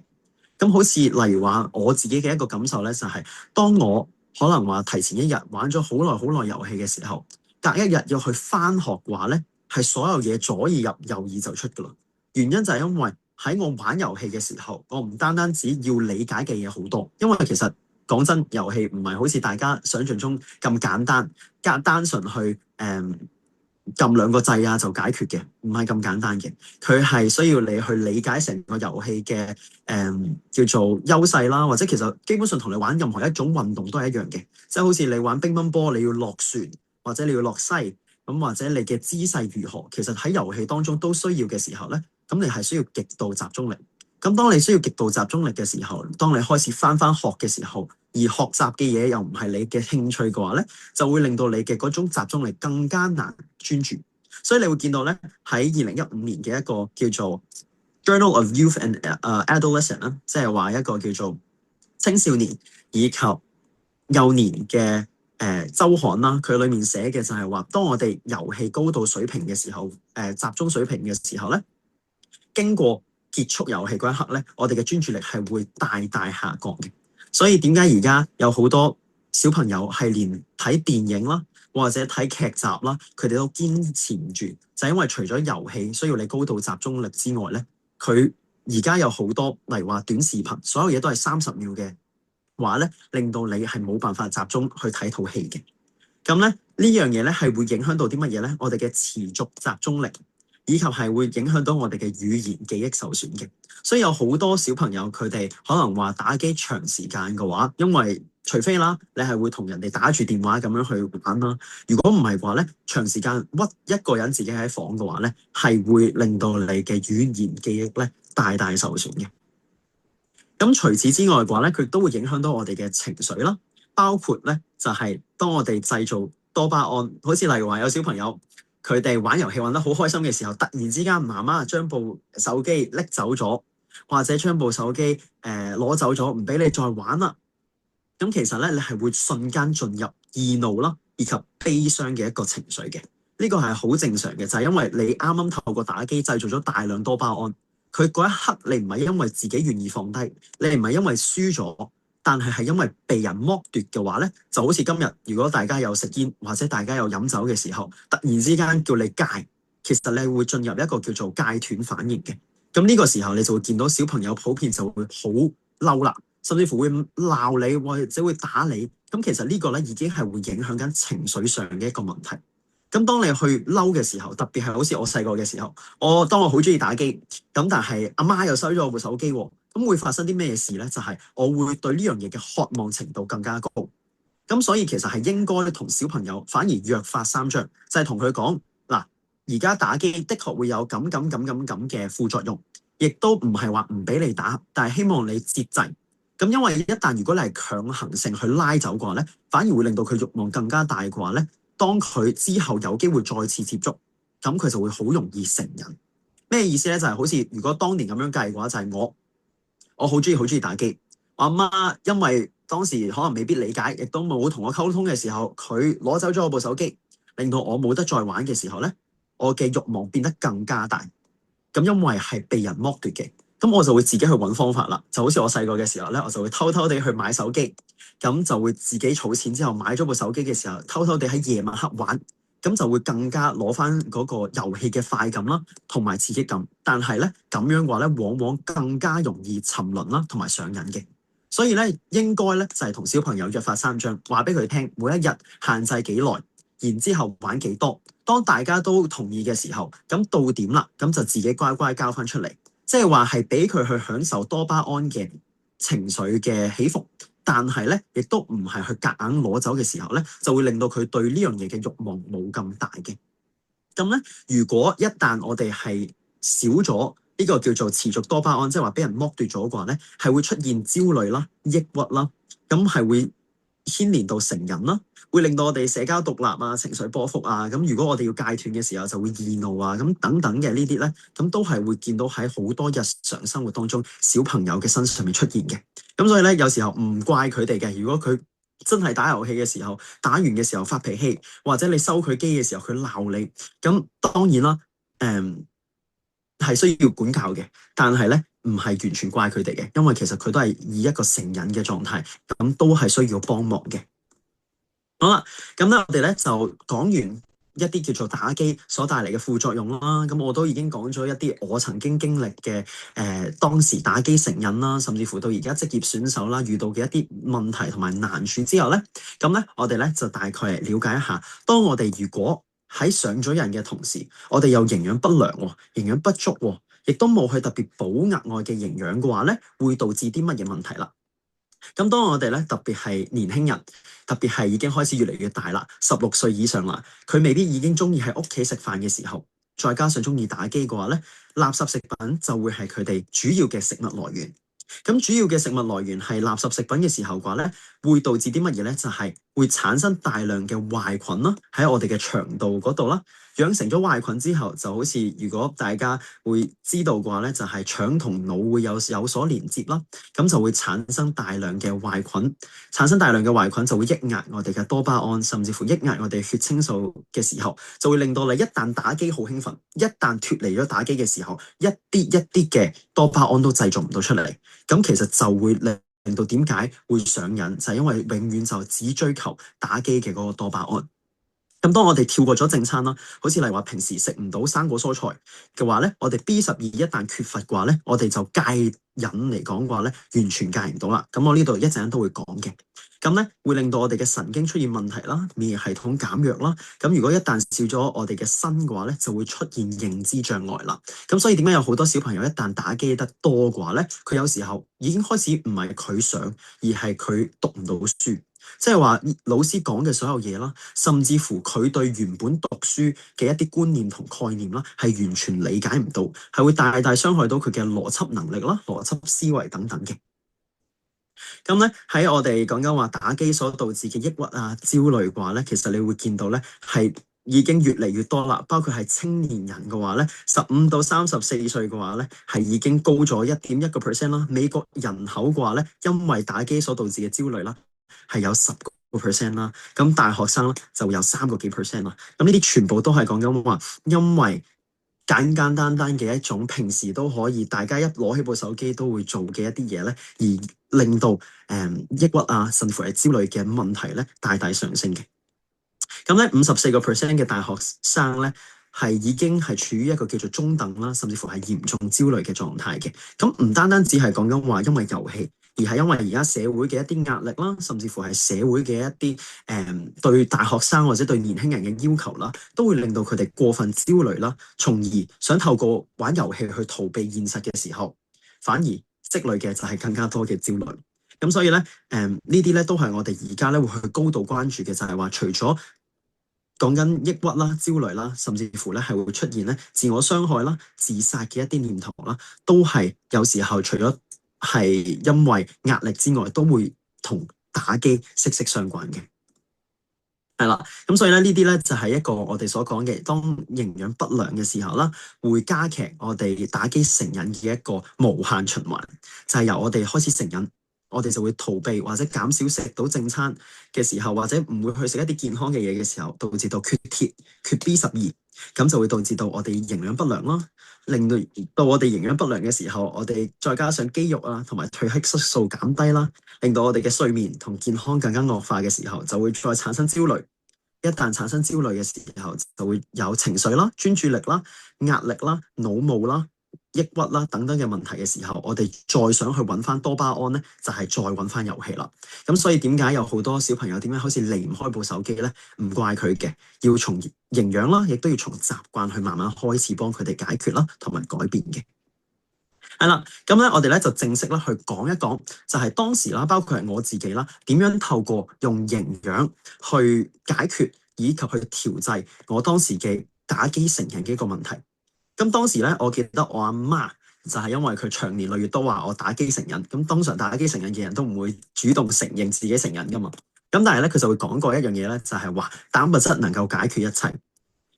咁好似例如話我自己嘅一個感受咧，就係當我可能話提前一日玩咗好耐遊戲嘅時候，隔一日要去返學嘅話咧，係所有嘢左耳入右耳就出噶啦。原因就係因為喺我玩遊戲嘅時候，我唔單止要理解嘅嘢好多，因為其實講真，遊戲唔係好似大家想象中咁簡單，單純去撳2個掣啊就解決嘅，唔係咁簡單嘅。佢係需要你去理解成個遊戲嘅叫做優勢啦，或者其實基本上同你玩任何一種運動都係一樣嘅，即係好似你玩乒乓波，你要落旋或者你要落西，咁或者你嘅姿勢如何，其實喺遊戲當中都需要嘅時候咧，咁你係需要極度集中力。咁當你需要極度集中力嘅時候，當你開始返學嘅時候，而學習嘅嘢又唔係你嘅興趣嘅話咧，就會令到你嘅嗰種集中力更加難專注。所以你會見到咧，喺2015年嘅一個叫做 Journal of Youth and Adolescent 啦，即係話一個叫做青少年以及幼年嘅週刊啦，佢裏面寫嘅就係話，當我哋遊戲高度水平嘅時候，集中水平嘅時候咧，經過結束遊戲嗰一刻咧，我哋嘅專注力係會大大下降嘅。所以點解而家有好多小朋友係連睇電影啦，或者睇劇集啦，佢哋都堅持唔住，就係因為除咗遊戲需要你高度集中力之外咧，佢而家有好多例如話短視頻，所有嘢都係30秒嘅話咧，令到你係冇辦法集中去睇套戲嘅。咁咧呢樣嘢咧係會影響到啲乜嘢咧？我哋嘅持續集中力，以及係會影響到我哋嘅語言記憶受損嘅。所以有好多小朋友佢哋可能話打機長時間嘅話，因為除非啦，你係會同人哋打住電話咁樣去玩啦。如果唔係嘅話咧，長時間屈一個人自己喺房嘅話咧，係會令到你嘅語言記憶咧大大受損嘅。咁除此之外嘅話咧，佢都會影響到我哋嘅情緒啦，包括咧就係當我哋製造多巴胺，好似例如話有小朋友佢哋玩遊戲玩得好開心嘅時候，突然之間媽媽將部手機拎走咗，或者將部手機攞走咗，唔俾你再玩啦。咁其實咧，你係會瞬間進入易怒啦，以及悲傷嘅一個情緒嘅。呢個係好正常嘅，就係因為你啱啱透過打機製造咗大量多巴胺。佢嗰一刻你唔係因為自己願意放低，你唔係因為輸咗，但係因為被人剝奪嘅話咧，就好似今日如果大家有食煙或者大家有飲酒嘅時候，突然之間叫你戒，其實你會進入一個叫做戒斷反應嘅。咁呢個時候你就會見到小朋友普遍就會好嬲啦，甚至乎會鬧你或者會打你。咁其實呢個咧已經係會影響緊情緒上嘅一個問題。咁當你去嬲嘅時候，特別係好似我細個嘅時候，當我好中意打機，咁但係阿媽又收咗我部手機喎，咁會發生啲咩事咧？就係我會對呢樣嘢嘅渴望程度更加高。咁所以其實係應該同小朋友反而約法三章，就係同佢講嗱，而家打機的確會有咁嘅副作用，亦都唔係話唔俾你打，但係希望你節制。咁因為一旦如果你係強行性去拉走嘅話咧，反而會令到佢慾望更加大嘅話咧。當佢之後有機會再次接觸，咁佢就會好容易成癮。咩意思咧？就係好似如果當年咁樣計嘅話，就係我好中意打機。我阿媽因為當時可能未必理解，亦都冇同我溝通嘅時候，佢攞走咗我部手機，令到我冇得再玩嘅時候咧，我嘅慾望變得更加大。咁因為係被人剝奪嘅，咁我就會自己去揾方法啦。就好似我細個嘅時候咧，我就會偷偷地去買手機。咁就會自己儲錢之後買咗部手機嘅時候，偷偷地喺夜晚黑玩，咁就會更加攞翻嗰個遊戲嘅快感啦，同埋刺激感。但係咧咁樣嘅話咧，往往更加容易沉淪啦，同埋上癮嘅。所以咧，應該咧就係同小朋友約法三章，話俾佢聽，每一日限制幾耐，然之後玩幾多。當大家都同意嘅時候，咁到點啦，咁就自己乖乖交翻出嚟，即係話係俾佢去享受多巴胺嘅情緒嘅起伏。但係咧，亦都唔係去夾硬攞走嘅時候咧，就會令到佢對呢樣嘢嘅慾望冇咁大嘅。咁咧，如果一旦我哋係少咗呢個叫做持續多巴胺，即係話俾人剝奪咗嘅話咧，係會出現焦慮啦、抑鬱啦，咁係會牽連到成癮啦，會令到我哋社交獨立啊、情緒波幅啊。咁如果我哋要戒斷嘅時候，就會易怒啊，咁等等嘅呢啲咧，咁都係會見到喺好多日常生活當中小朋友嘅身上面出現嘅。咁所以咧，有時候唔怪佢哋嘅。如果佢真係打遊戲嘅時候，打完嘅時候發脾氣，或者你收佢機嘅時候佢鬧你，咁當然啦，係需要管教嘅。但係咧，唔係完全怪佢哋嘅，因為其實佢都係以一個成癮嘅狀態，咁都係需要幫忙嘅。好啦，咁咧我哋咧就講完一啲叫做打機所帶嚟嘅副作用啦。咁我都已經講咗一啲我曾經經歷嘅當時打機成癮啦，甚至乎到而家職業選手啦遇到嘅一啲問題同埋難處之後咧，咁咧我哋咧就大概嚟了解一下，當我哋如果喺上咗癮嘅同時，我哋又營養不良喎，營養不足喎，亦都冇去特別補額外嘅營養嘅話咧，會導致啲乜嘢問題啦？咁當我哋咧特別係年輕人，特別係已經開始越嚟越大啦，16歲以上啦，佢未必已經中意喺屋企食飯嘅時候，再加上中意打機嘅話咧，垃圾食品就會係佢哋主要嘅食物來源。咁主要嘅食物來源係垃圾食品嘅時候嘅話咧，會導致啲乜嘢咧？就係會產生大量嘅壞菌啦，喺我哋嘅腸道嗰度啦。養成咗壞菌之後，就好似如果大家會知道嘅話咧，就係腸同腦會有所連接啦，咁就會產生大量嘅壞菌，產生大量嘅壞菌就會抑壓我哋嘅多巴胺，甚至乎抑壓我哋血清素嘅時候，就會令到你一旦打機好興奮，一旦脫離咗打機嘅時候，一啲嘅多巴胺都製造唔到出嚟，咁其實就會令到點解會上癮，就係因為永遠就只追求打機嘅嗰個多巴胺。咁當我哋跳過咗正餐啦，好似例如話平時食唔到生果蔬菜嘅話咧，我哋 B12一旦缺乏嘅話咧，我哋就戒癮嚟講嘅話咧，完全戒唔到啦。咁我呢度一陣間都會講嘅。咁咧會令到我哋嘅神經出現問題啦，免疫系統減弱啦。咁如果一旦少咗我哋嘅鋅嘅話咧，就會出現認知障礙啦。咁所以點解有好多小朋友一旦打機得多嘅話咧，佢有時候已經開始唔係佢想，而係佢讀唔到書。即係話老師講嘅所有嘢啦，甚至乎佢對原本讀書嘅一啲觀念同概念啦，係完全理解唔到，係會大大傷害到佢嘅邏輯能力啦、邏輯思維等等嘅。咁咧喺我哋講緊話打機所導致嘅抑鬱啊、焦慮嘅話咧，其實你會見到咧係已經越嚟越多啦。包括係青年人嘅話咧，15到34歲嘅話咧，係已經高咗1.1%啦。美國人口嘅話咧，因為打機所導致嘅焦慮啦，係有10%啦。咁大學生咧就有3個幾%啦。咁呢啲全部都係講緊話，因為簡簡單單嘅一種平時都可以大家一攞起部手機都會做嘅一啲嘢咧，而令到抑鬱啊，甚至乎係焦慮嘅問題咧大大上升嘅。咁咧54% 嘅大學生咧係已經係處於一個叫做中等啦，甚至乎係嚴重焦慮嘅狀態嘅。咁唔單單只係講緊話因為遊戲，而係因為而家社會嘅一啲壓力啦，甚至乎係社會嘅一啲對大學生或者對年輕人嘅要求啦，都會令到佢哋過分焦慮啦，從而想透過玩遊戲去逃避現實嘅時候，反而積累嘅就係更加多嘅焦慮。咁所以咧，呢啲咧都係我哋而家咧會去高度關注嘅，就係話除咗講緊抑鬱啦、焦慮啦，甚至乎咧係會出現咧自我傷害啦、自殺嘅一啲念頭啦，都係有時候除咗係因為壓力之外，都會同打機息息相關嘅。係啦，咁所以咧呢啲咧就係一個我哋所講嘅，當營養不良嘅時候啦，會加劇我哋打機成癮嘅一個無限循環，就係由我哋開始成癮，我哋就會逃避或者減少食到正餐嘅時候，或者唔會去食一啲健康嘅嘢嘅時候，導致到缺鐵、缺 B12，咁就會導致到我哋營養不良啦，令到我哋營養不良嘅時候，我哋再加上肌肉啊同埋褪黑色素減低啦，令到我哋嘅睡眠同健康更加惡化嘅時候，就會再產生焦慮。一旦產生焦慮嘅時候，就會有情緒啦、專注力啦、壓力啦、腦霧啦、抑鬱啦等等嘅問題嘅時候，我哋再想去揾翻多巴胺咧，就係再揾翻遊戲啦。咁所以點解有好多小朋友點解好似離唔開部手機咧？唔怪佢嘅，要從營養啦，亦都要從習慣去慢慢開始幫佢哋解決啦，同埋改變嘅。係啦，咁咧我哋咧就正式啦去講一講，就係當時啦，包括係我自己啦，點樣透過用營養去解決以及去調劑我當時嘅打機成癮嘅一個問題。咁當時咧，我記得我阿媽就係因為佢長年累月都話我打機成癮，咁通常打機成癮嘅人都唔會主動承認自己成癮噶嘛。咁但係咧，佢就會講過一樣嘢咧，就係話蛋白質能夠解決一切。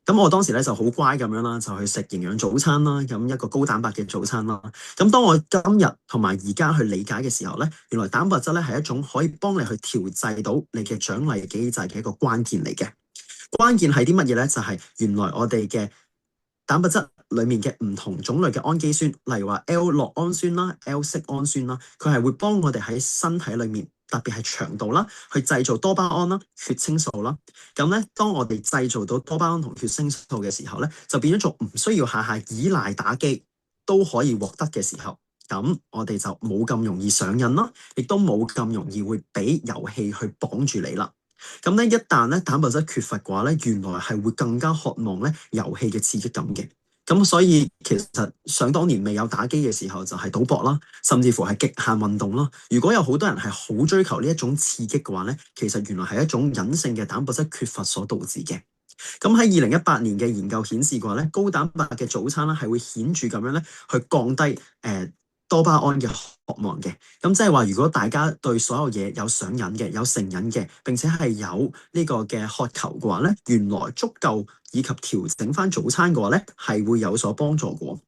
咁我當時咧就好乖咁樣啦，就去食營養早餐啦，咁一個高蛋白嘅早餐啦。咁當我今日同埋而家去理解嘅時候咧，原來蛋白質咧係一種可以幫你去調製到你嘅獎勵機制嘅一個關鍵嚟嘅。關鍵係啲乜嘢咧？就係原來我哋嘅蛋白質裡面嘅唔同種類嘅氨基酸，例如話 L 酪氨酸啦、L 色氨酸啦，佢係會幫我哋喺身體裡面，特別係腸道啦，去製造多巴胺啦、血清素啦。咁咧，當我哋製造到多巴胺同血清素嘅時候咧，就變咗做唔需要下下依賴打機都可以獲得嘅時候，咁我哋就冇咁容易上癮啦，亦都冇咁容易會俾遊戲去綁住你啦。咁咧，一旦咧蛋白質缺乏嘅話咧，原來係會更加渴望咧遊戲嘅刺激感嘅。咁所以其實想當年未有打機嘅時候，就係賭博啦，甚至乎係極限運動啦。如果有好多人係好追求呢一種刺激嘅話咧，其實原來係一種隱性嘅蛋白質缺乏所導致嘅。咁喺2018年嘅研究顯示過咧，高蛋白嘅早餐咧係會顯著咁樣咧去降低多巴胺嘅渴望嘅。咁即係話，如果大家對所有嘢有上癮嘅、有成癮嘅，並且係有呢個嘅渴求嘅話咧，原來足夠以及調整翻早餐嘅話咧，係會有所幫助嘅。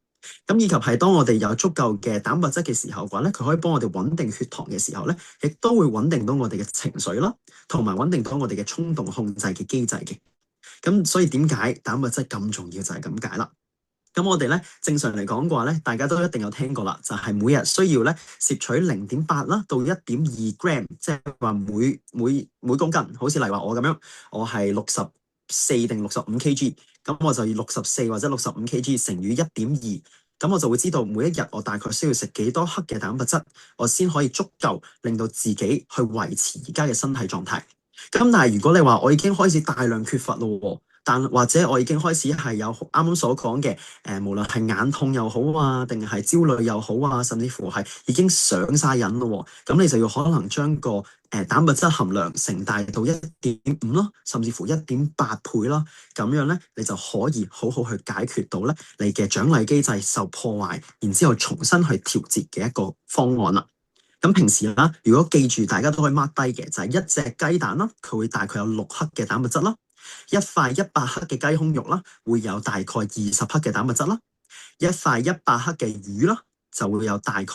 咁以及係當我哋有足夠嘅蛋白質嘅時候嘅話咧，佢可以幫我哋穩定血糖嘅時候咧，亦都會穩定到我哋嘅情緒啦，同埋穩定到我哋嘅衝動控制嘅機制嘅。咁所以點解蛋白質咁重要就係咁解啦。咁我哋咧正常嚟講嘅話咧，大家都一定有聽過啦，就係每日需要咧攝取0.8啦到1.2 gram，即係話每公斤。好似例如話我咁樣，我係64定65 kg，咁我就要64或者65 kg 乘以1.2，咁我就會知道每一日我大概需要食幾多克嘅蛋白質，我先可以足夠令到自己去維持而家嘅身體狀態。咁但係如果你話我已經開始大量缺乏咯，或者我已經開始係有啱啱所講嘅無論係眼痛又好啊，定係焦慮又好啊，甚至乎係已經上晒癮咯，咁你就要可能將個蛋白質含量乘大到1.5咯，甚至乎1.8倍啦，咁樣咧你就可以好好去解決到咧你嘅獎勵機制受破壞，然之後重新去調節嘅一個方案啦。咁平時啦，如果記住大家都可以 mark 低嘅，就係一隻雞蛋啦，佢會大概有6克嘅蛋白質啦；一塊100克嘅雞胸肉啦，會有大概20克嘅蛋白質啦；一塊100克嘅魚啦，就會有大概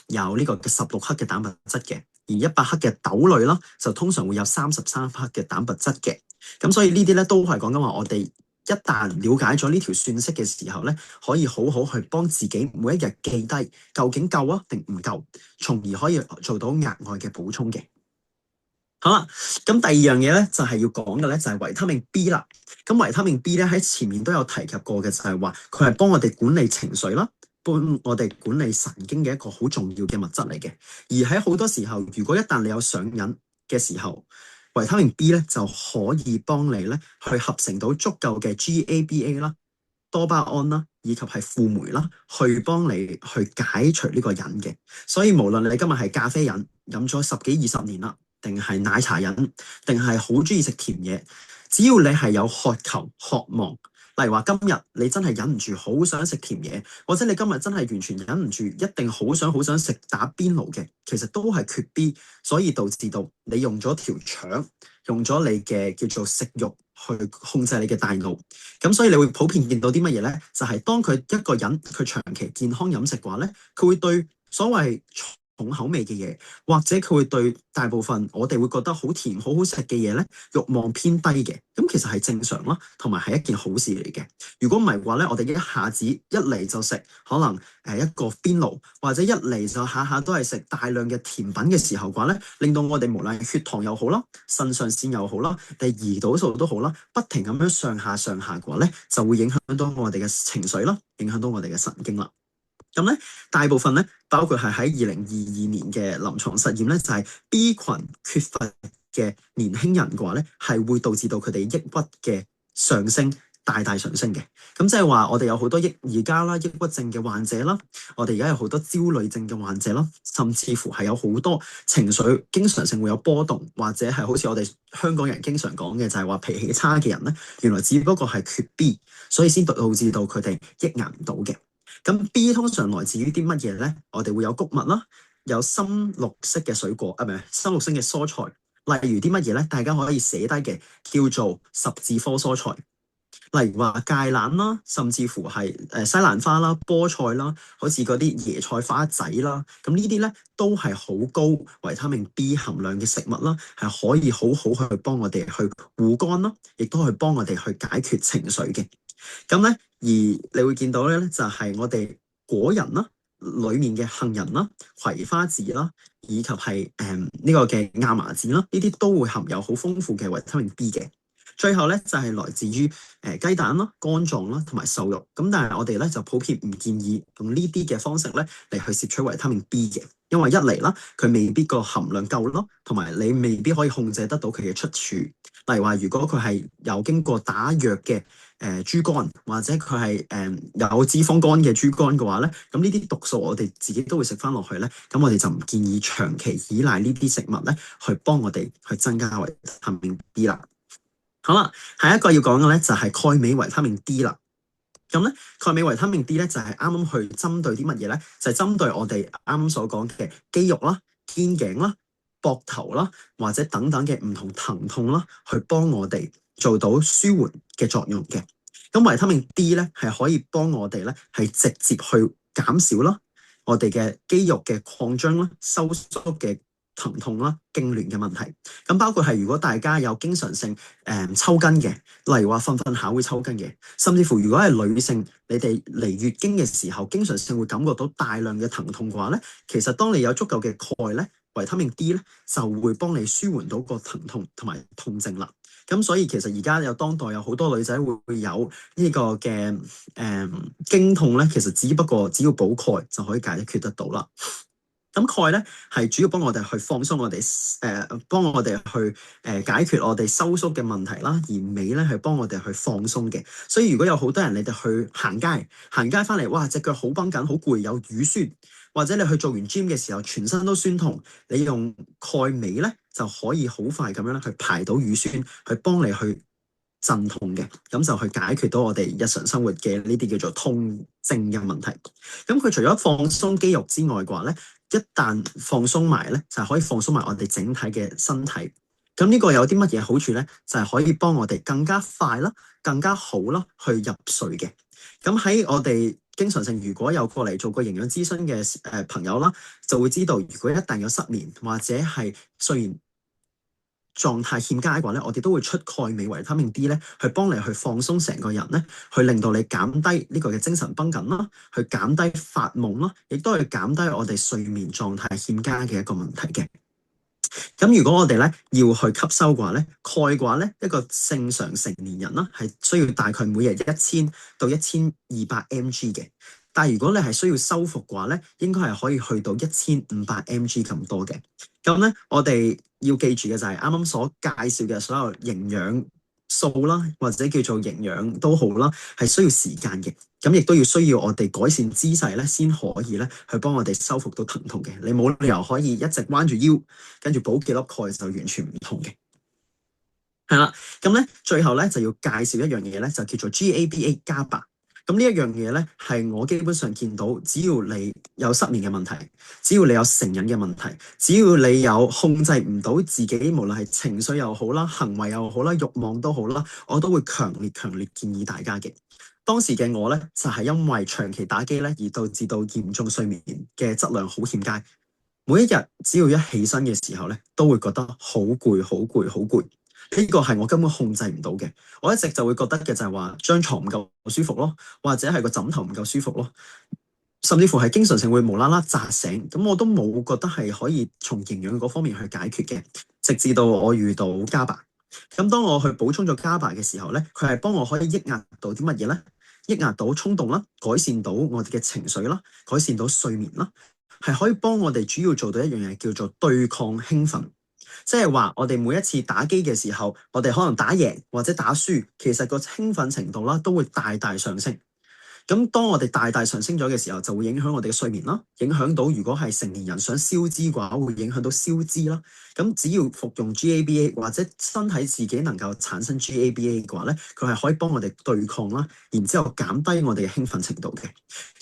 有呢個嘅16克嘅蛋白質嘅；而100克嘅豆類啦，就通常會有33克嘅蛋白質嘅。咁所以呢啲咧都係講緊話我哋一旦了解咗呢條算式嘅時候咧，可以好好去幫自己每一日記低究竟夠啊定唔夠，從而可以做到額外嘅補充嘅。好啦，咁第二樣嘢咧就係要講嘅咧就係維他命 B 啦。咁維他命 B 咧喺前面都有提及過嘅，就係話佢係幫我哋管理情緒啦，幫我哋管理神經嘅一個好重要嘅物質嚟嘅。而喺好多時候，如果一旦你有上癮嘅時候，維他命 B 咧就可以幫你咧去合成到足夠嘅 GABA 啦、多巴胺啦，以及係輔酶啦，去幫你去解除呢個癮嘅。所以無論你今日係咖啡癮，飲咗10幾20年啦，定係奶茶癮，定係好中意食甜嘢，只要你係有渴求、渴望，例如話今日你真係忍唔住好想食甜嘢，或者你今日真係完全忍唔住，一定好想食打邊爐嘅，其實都係缺 B，所以導致到你用咗條腸，用咗你嘅叫做食慾去控制你嘅大腦。咁所以你會普遍見到啲乜嘢咧？就係當佢一個人佢長期健康飲食嘅話咧，佢會對所謂重口味嘅嘢，或者佢會對大部分我哋會覺得好甜好好食嘅嘢咧，慾望偏低嘅。咁其實係正常啦，同埋係一件好事嚟嘅。如果唔係嘅話咧，我哋一下子一嚟就食可能一個邊爐，或者一嚟就下下都係食大量嘅甜品嘅時候嘅話咧，令到我哋無論係血糖又好啦，腎上腺又好啦，定係胰島素都好啦，不停咁樣上下嘅話咧，就會影響到我哋嘅情緒啦，影響到我哋嘅神經啦。咁咧，大部分咧，包括係喺2022年嘅臨床實驗咧，就係 B 群缺乏嘅年輕人嘅話咧，係會導致到佢哋抑鬱嘅上升，大上升嘅。咁即係話，我哋有好多而家啦，抑鬱症嘅患者啦，我哋而家有好多焦慮症嘅患者啦，甚至乎係有好多情緒經常性會有波動，或者係好似我哋香港人經常講嘅，就係話脾氣差嘅人咧，原來只不過係缺 B，所以先導致到佢哋抑壓唔到嘅。咁 B 通常來自於啲乜嘢咧？我哋會有穀物啦，有深綠色嘅水果，唔係深綠色嘅蔬菜，例如啲乜嘢咧？大家可以寫低嘅，叫做十字科蔬菜，例如話芥蘭啦，甚至乎係西蘭花啦、菠菜啦，好似嗰啲椰菜花仔啦，咁呢啲咧都係好高維他命 B 含量嘅食物啦，係可以好好去幫我哋去護肝啦，亦都去幫我哋去解決情緒嘅。咁咧，而你會見到咧，就係我哋果仁啦，裡面嘅杏仁啦、葵花籽啦，以及係呢個嘅亞麻籽啦，呢啲都會含有好豐富嘅維他命 B 嘅。最後咧就係來自於雞蛋啦、肝臟啦同埋瘦肉。咁但係我哋咧就普遍唔建議用呢啲嘅方式咧嚟去攝取維他命 B 嘅，因為一嚟啦，佢未必個含量夠咯，同埋你未必可以控制得到佢嘅出處。例如話，如果佢係有經過打藥嘅豬肝，或者佢係有脂肪肝嘅豬肝嘅話咧，咁呢啲毒素我哋自己都會食翻落去咧，咁我哋就唔建議長期依賴呢啲食物咧去幫我哋去增加維他命 B 啦。好啦，下一個要講嘅咧就係鈣鎂維他命 D 啦。咁咧，鈣鎂維他命 D 咧就係啱啱去針對啲乜嘢咧？就係針對我哋啱啱所講嘅肌肉啦、肩頸啦、膊頭啦，或者等等嘅唔同疼痛啦，去幫我哋做到舒緩嘅作用嘅。咁維他命 D 咧係可以幫我哋咧係直接去減少啦我哋嘅肌肉嘅擴張啦、收縮嘅疼痛啦、痙攣嘅問題。咁包括係如果大家有經常性抽筋嘅，例如話瞓下會抽筋嘅，甚至乎如果係女性，你哋嚟月經嘅時候，經常性會感覺到大量嘅疼痛嘅話咧，其實當你有足夠嘅鈣咧，維他命 D 咧就會幫你舒緩到個疼痛同埋痛症啦。咁所以其實而家有當代有好多女仔會有呢個嘅經痛咧，其實只要補鈣就可以解決得到啦。咁鈣咧係主要幫我哋去放鬆我哋幫我哋去解決我哋收縮嘅問題啦，而鎂咧係幫我哋去放鬆嘅。所以如果有好多人你哋去行街翻嚟，哇隻腳好繃緊好攰，有乳酸，或者你去做完 gym 嘅時候全身都酸痛，你用鈣鎂咧就可以好快咁樣咧去排到乳酸，去幫你去鎮痛嘅，咁就去解決到我哋日常生活嘅呢啲叫做痛症嘅問題。咁佢除咗放鬆肌肉之外嘅話咧，一旦放鬆埋咧，就係可以放鬆埋我哋整體嘅身體。咁呢個有啲乜嘢好處咧？就係可以幫我哋更加快啦、更加好啦去入睡嘅。咁喺我哋經常性如果有過嚟做過營養諮詢嘅朋友啦，就會知道如果一旦有失眠或者係睡眠狀態欠佳嘅話咧，我哋都會出鈣鎂維他命 D 咧，去幫你去放鬆成個人咧，去令到你減低呢個嘅精神繃緊啦，去減低發夢啦，亦都係減低我哋睡眠狀態欠佳嘅一個問題嘅。咁如果我哋咧要去吸收嘅話咧，鈣嘅話咧，一個正常成年人啦係需要大概每日1000到1200 mg 嘅。但係如果你係需要修復嘅話咧，應該係可以去到1500 mg 咁多嘅。咁咧，我哋要記住嘅就係啱啱所介紹嘅所有營養素啦，或者叫做營養都好啦，係需要時間嘅。咁亦都要需要我哋改善姿勢咧，先可以咧去幫我哋修復到疼痛嘅。你冇理由可以一直彎住腰，跟住補幾粒鈣就完全唔同嘅。係啦，咁咧最後咧就要介紹一樣嘢咧，就叫做 GABA 加白。咁呢一樣嘢咧，係我基本上見到，只要你有失眠嘅問題，只要你有成癮嘅問題，只要你有控制唔到自己，無論係情緒又好啦、行為又好啦、慾望都好啦，我都會強烈建議大家嘅。當時嘅我咧，就係因為長期打機咧，而導致到嚴重睡眠嘅質量好欠佳。每一日只要一起身嘅時候咧，都會覺得好攰。呢個係我根本控制唔到嘅。我一直就會覺得嘅就係話張床唔夠舒服咯，或者係個枕頭唔夠舒服咯，甚至乎係經常性會無啦啦扎醒。咁我都冇覺得係可以從營養嗰方面去解決嘅。直至到我遇到加白，咁當我去補充咗加白嘅時候咧，佢係幫我可以抑壓到啲乜嘢咧？抑壓到衝動啦，改善到我哋嘅情緒啦，改善到睡眠啦，係可以幫我哋主要做到一樣嘢叫做對抗興奮。即係話，我哋每一次打機嘅時候，我哋可能打贏或者打輸，其實個興奮程度啦都會大大上升。咁當我哋大大上升咗嘅時候，就會影響我哋嘅睡眠啦，影響到如果係成年人想消脂嘅話，會影響到消脂啦。咁只要服用 GABA 或者身體自己能夠產生 GABA 嘅話咧，佢係可以幫我哋對抗啦，然之後減低我哋嘅興奮程度嘅。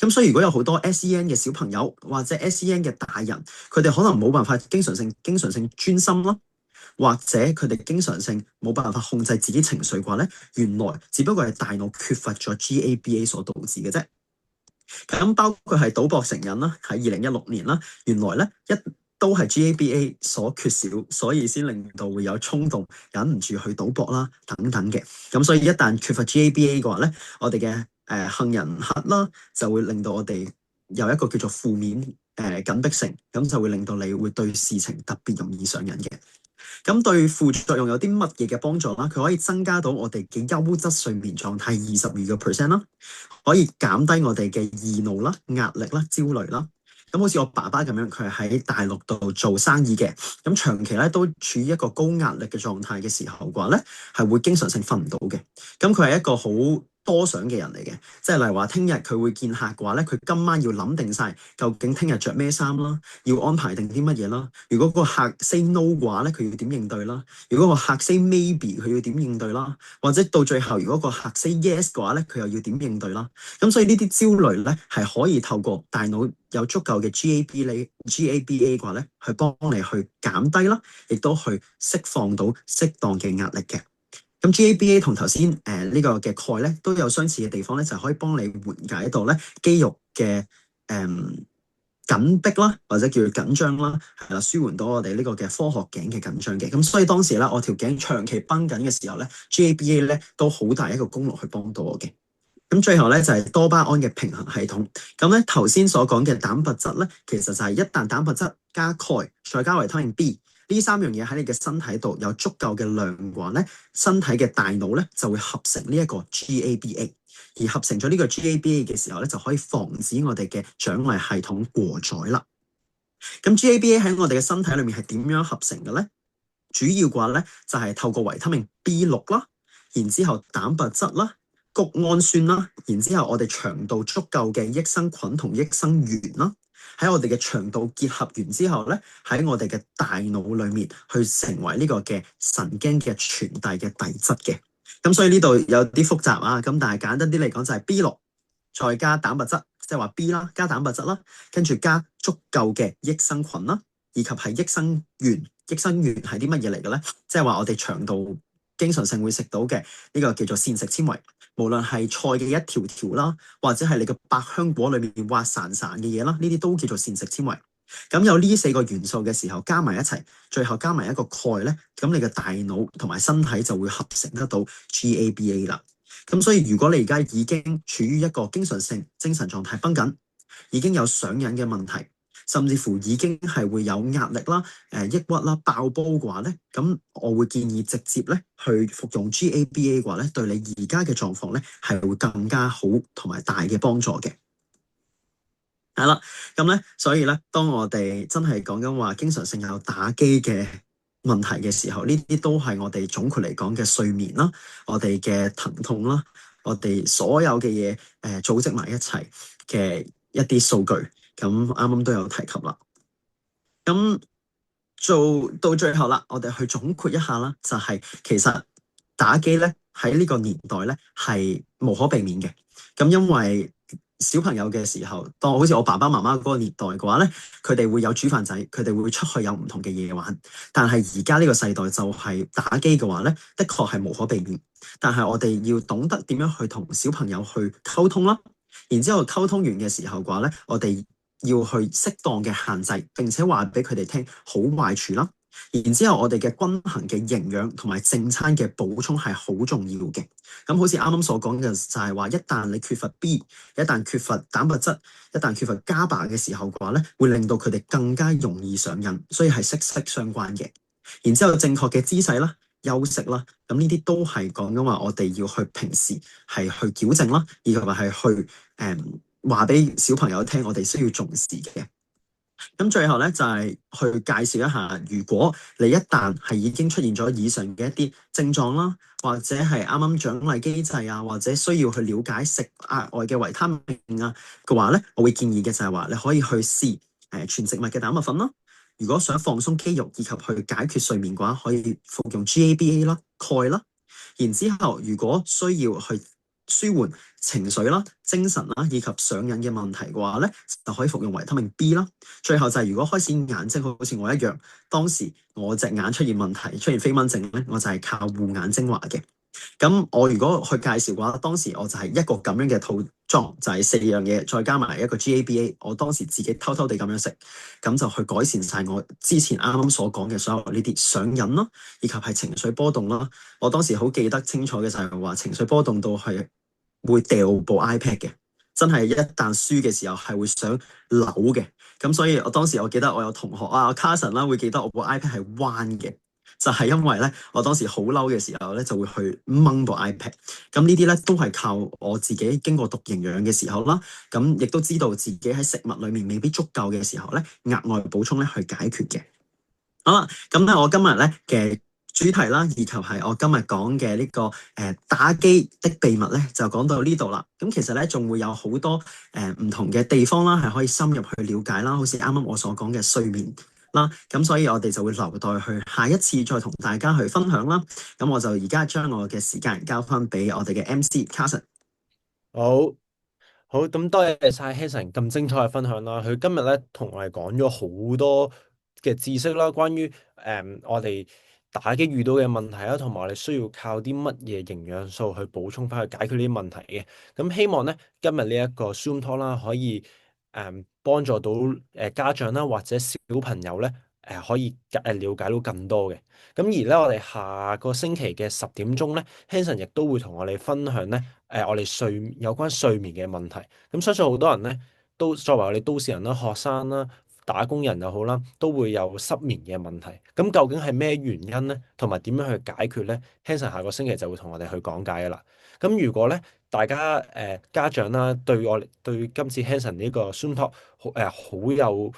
咁所以如果有好多 SEN 嘅小朋友或者 SEN 嘅大人，佢哋可能冇辦法經常性專心啦。或者佢哋經常性冇辦法控制自己情緒嘅話咧，原來只不過係大腦缺乏咗 GABA 所導致嘅啫。咁包括係賭博成癮啦，喺2016年啦，原來咧都係 GABA 所缺少，所以先令到會有衝動，忍唔住去賭博啦等等嘅。咁所以一旦缺乏 GABA 嘅話咧，我哋嘅杏仁核啦就會令到我哋有一個叫做負面緊迫性，咁就會令到你會對事情特別容易上癮嘅。咁對副作用有啲乜嘢嘅幫助啦？佢可以增加到我哋嘅優質睡眠狀態22%啦，可以減低我哋嘅易怒啦、壓力啦、焦慮啦。咁好似我爸爸咁樣，佢係喺大陸度做生意嘅，咁長期咧都處於一個高壓力嘅狀態嘅時候嘅話咧，係會經常性瞓唔到嘅。咁佢係一個好多想嘅人嚟嘅，即係例如話聽日佢會見客嘅話咧，佢今晚要諗定晒究竟聽日着咩衫啦，要安排定啲乜嘢啦。如果個客 say no 嘅話咧，佢要點應對啦？如果個客 say maybe，佢要點應對啦？或者到最後如果個客 say yes 嘅話咧，佢又要點應對啦？咁所以呢啲焦慮咧係可以透過大腦有足夠嘅 GABA 嘅話咧，去幫你去減低啦，亦都去釋放到適當嘅壓力嘅。咁 GABA 同頭先呢個嘅鈣咧都有相似嘅地方咧，就係可以幫你緩解到咧肌肉嘅緊迫啦，或者叫做緊張啦，係啦，舒緩到我哋呢個嘅科學頸嘅緊張嘅。咁所以當時咧，我條頸長期繃緊嘅時候咧，GABA 咧都好大一個功勞去幫到我嘅。咁最後咧就係多巴胺嘅平衡系統。咁咧頭先所講嘅蛋白質咧，其實就係一旦蛋白質加鈣再加維他命 B。呢三樣嘢喺你嘅身體度有足夠嘅量嘅話咧，身體嘅大腦咧就會合成呢一個 GABA，而合成咗呢個 GABA 嘅時候咧，就可以防止我哋嘅獎勵系統過載啦。咁 GABA 喺我哋嘅身體裏面係點樣合成嘅咧？主要嘅話咧就係透過維他命 B6啦，然之後蛋白質啦、谷氨酸啦，然之後我哋腸道足夠嘅益生菌同益生元啦，喺我哋嘅腸道結合完之後咧，喺我哋嘅大腦裏面去成為呢個嘅神經嘅傳遞嘅遞質嘅。咁所以呢度有啲複雜啊，咁但係簡單啲嚟講就係 B6再加蛋白質，即係話 B 啦加蛋白質啦，跟住加足夠嘅益生菌啦，以及係益生元。益生元係啲乜嘢嚟嘅咧？即係話我哋腸道經常性會食到嘅呢個叫做膳食纖維，無論係菜嘅一條條啦，或者係你嘅百香果裏面滑潺潺嘅嘢啦，呢啲都叫做膳食纖維。咁有呢四個元素嘅時候加埋一齊，最後加埋一個鈣咧，咁你嘅大腦同埋身體就會合成得到 GABA 啦。咁所以如果你而家已經處於一個經常性精神狀態繃緊，已經有上癮嘅問題，甚至乎已經係會有壓力啦、抑鬱啦、爆煲嘅話咧，咁我會建議直接咧去服用 GABA 嘅話咧，對你而家嘅狀況咧係會更加好同埋大嘅幫助嘅。係啦，咁咧，所以咧，當我哋真係講緊話經常性有打機嘅問題嘅時候，呢啲都係我哋總括嚟講嘅睡眠啦，我哋嘅疼痛啦，我哋所有嘅嘢組織埋一齊嘅一啲數據，咁啱啱都有提及啦。咁做到最後啦，我哋去總括一下啦，就係其實打機咧喺呢個年代咧係無可避免嘅。咁因為小朋友嘅時候，當好似我爸爸媽媽嗰個年代嘅話咧，佢哋會有煮飯仔，佢哋會出去有唔同嘅嘢玩。但係而家呢個世代就係打機嘅話咧，的確係無可避免。但係我哋要懂得點樣去同小朋友去溝通啦。然之後溝通完嘅時候嘅話咧，我哋要去適當嘅限制，並且話俾佢哋聽好壞處啦。然之後我哋嘅均衡嘅營養同埋正餐嘅補充係好重要嘅。咁好似啱啱所講嘅就係話，一旦你缺乏 B，一旦缺乏蛋白質，一旦缺乏 GABA 嘅時候嘅話咧，會令到佢哋更加容易上癮，所以係息息相關嘅。然之後正確嘅姿勢啦、休息啦，咁呢啲都係講緊話我哋要去平時係去矯正啦，以及係去話俾小朋友聽，我哋需要重視嘅。咁最後咧就係去介紹一下，如果你一旦係已經出現咗以上嘅一啲症狀啦，或者係啱啱獎勵機制啊，或者需要去了解食額外嘅維他命啊嘅話咧，我會建議嘅就係話你可以去試全植物嘅蛋白粉啦。如果想放鬆肌肉以及去解決睡眠嘅話，可以服用 GABA 啦、鈣啦。然之後，如果需要去舒緩情緒啦、精神啦以及上癮嘅問題嘅話咧，就可以服用維他命 B 啦。最後就係如果開始眼睛好似我一樣，當時我隻眼出現問題、出現飛蚊症咧，我就係靠護眼精華嘅。咁我如果去介紹嘅話，當時我就係一個咁樣嘅套裝，就係4樣嘢，再加埋一個 GABA。我當時自己偷偷地咁樣食，咁就去改善晒我之前啱啱所講嘅所有呢啲上癮啦，以及係情緒波動啦。我當時好記得清楚嘅就係話，情緒波動到係會掉部 iPad 嘅，真係一旦輸嘅時候係會想扭嘅。咁所以我當時我記得我有同學啊，Carson 啦，會記得我部 iPad 係彎嘅。就係因為咧，我當時好嬲嘅時候咧，就會去掹部 iPad。咁呢啲咧都係靠我自己經過讀營養嘅時候啦，咁亦都知道自己喺食物裡面未必足夠嘅時候咧，額外補充咧去解決嘅。好啦，咁咧我今日咧嘅主題啦，以及係我今日講嘅呢個打機的秘密咧，就講到呢度啦。咁其實咧仲會有好多唔同嘅地方啦，係可以深入去了解啦。好似啱啱我所講嘅睡眠啦，咁所以我哋就會留待去下一次再同大家去分享啦。咁我就而家將我嘅時間交翻俾我哋嘅 MC Carson。好，好，咁多謝晒 Hanson 咁精彩嘅分享啦。佢今日咧同我哋講咗好多嘅知識啦，關於我哋打機遇到嘅問題啦，同埋我哋需要靠啲乜嘢營養素去補充翻去解決呢啲問題嘅。咁希望咧今日呢一個 Zoom Talk 啦，可以幫助到家長啦，或者小朋友咧可以了解到更多嘅。咁而咧我哋下個星期嘅10點鐘咧，Hanson 亦都會同我哋分享咧我哋有關睡眠嘅問題。咁相信好多人咧都作為我哋都市人啦、學生啦。打工人又好啦，都會有失眠嘅問題。咁究竟係咩原因咧？同埋點樣去解決咧？Hanson 下個星期就會同我哋去講解噶啦。咁如果咧大家家長啦對今次 Hanson 呢個 Zoom Talk 好有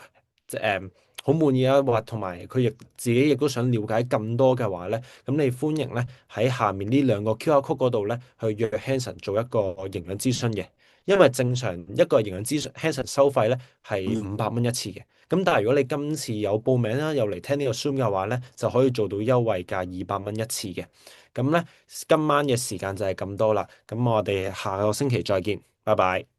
好滿意啊，或同埋佢亦自己亦都想了解更多嘅話咧，咁你歡迎咧喺下面呢兩個 QR code 嗰度咧去約 Hanson 做一個營養諮詢嘅。因為正常一個營養諮詢 Hanson 收費咧係500蚊一次嘅。咁但係如果你今次有報名啦，又嚟聽呢個 Zoom 嘅話咧，就可以做到優惠價200蚊一次嘅。咁咧今晚嘅時間就係咁多啦。咁我哋下個星期再見，拜拜。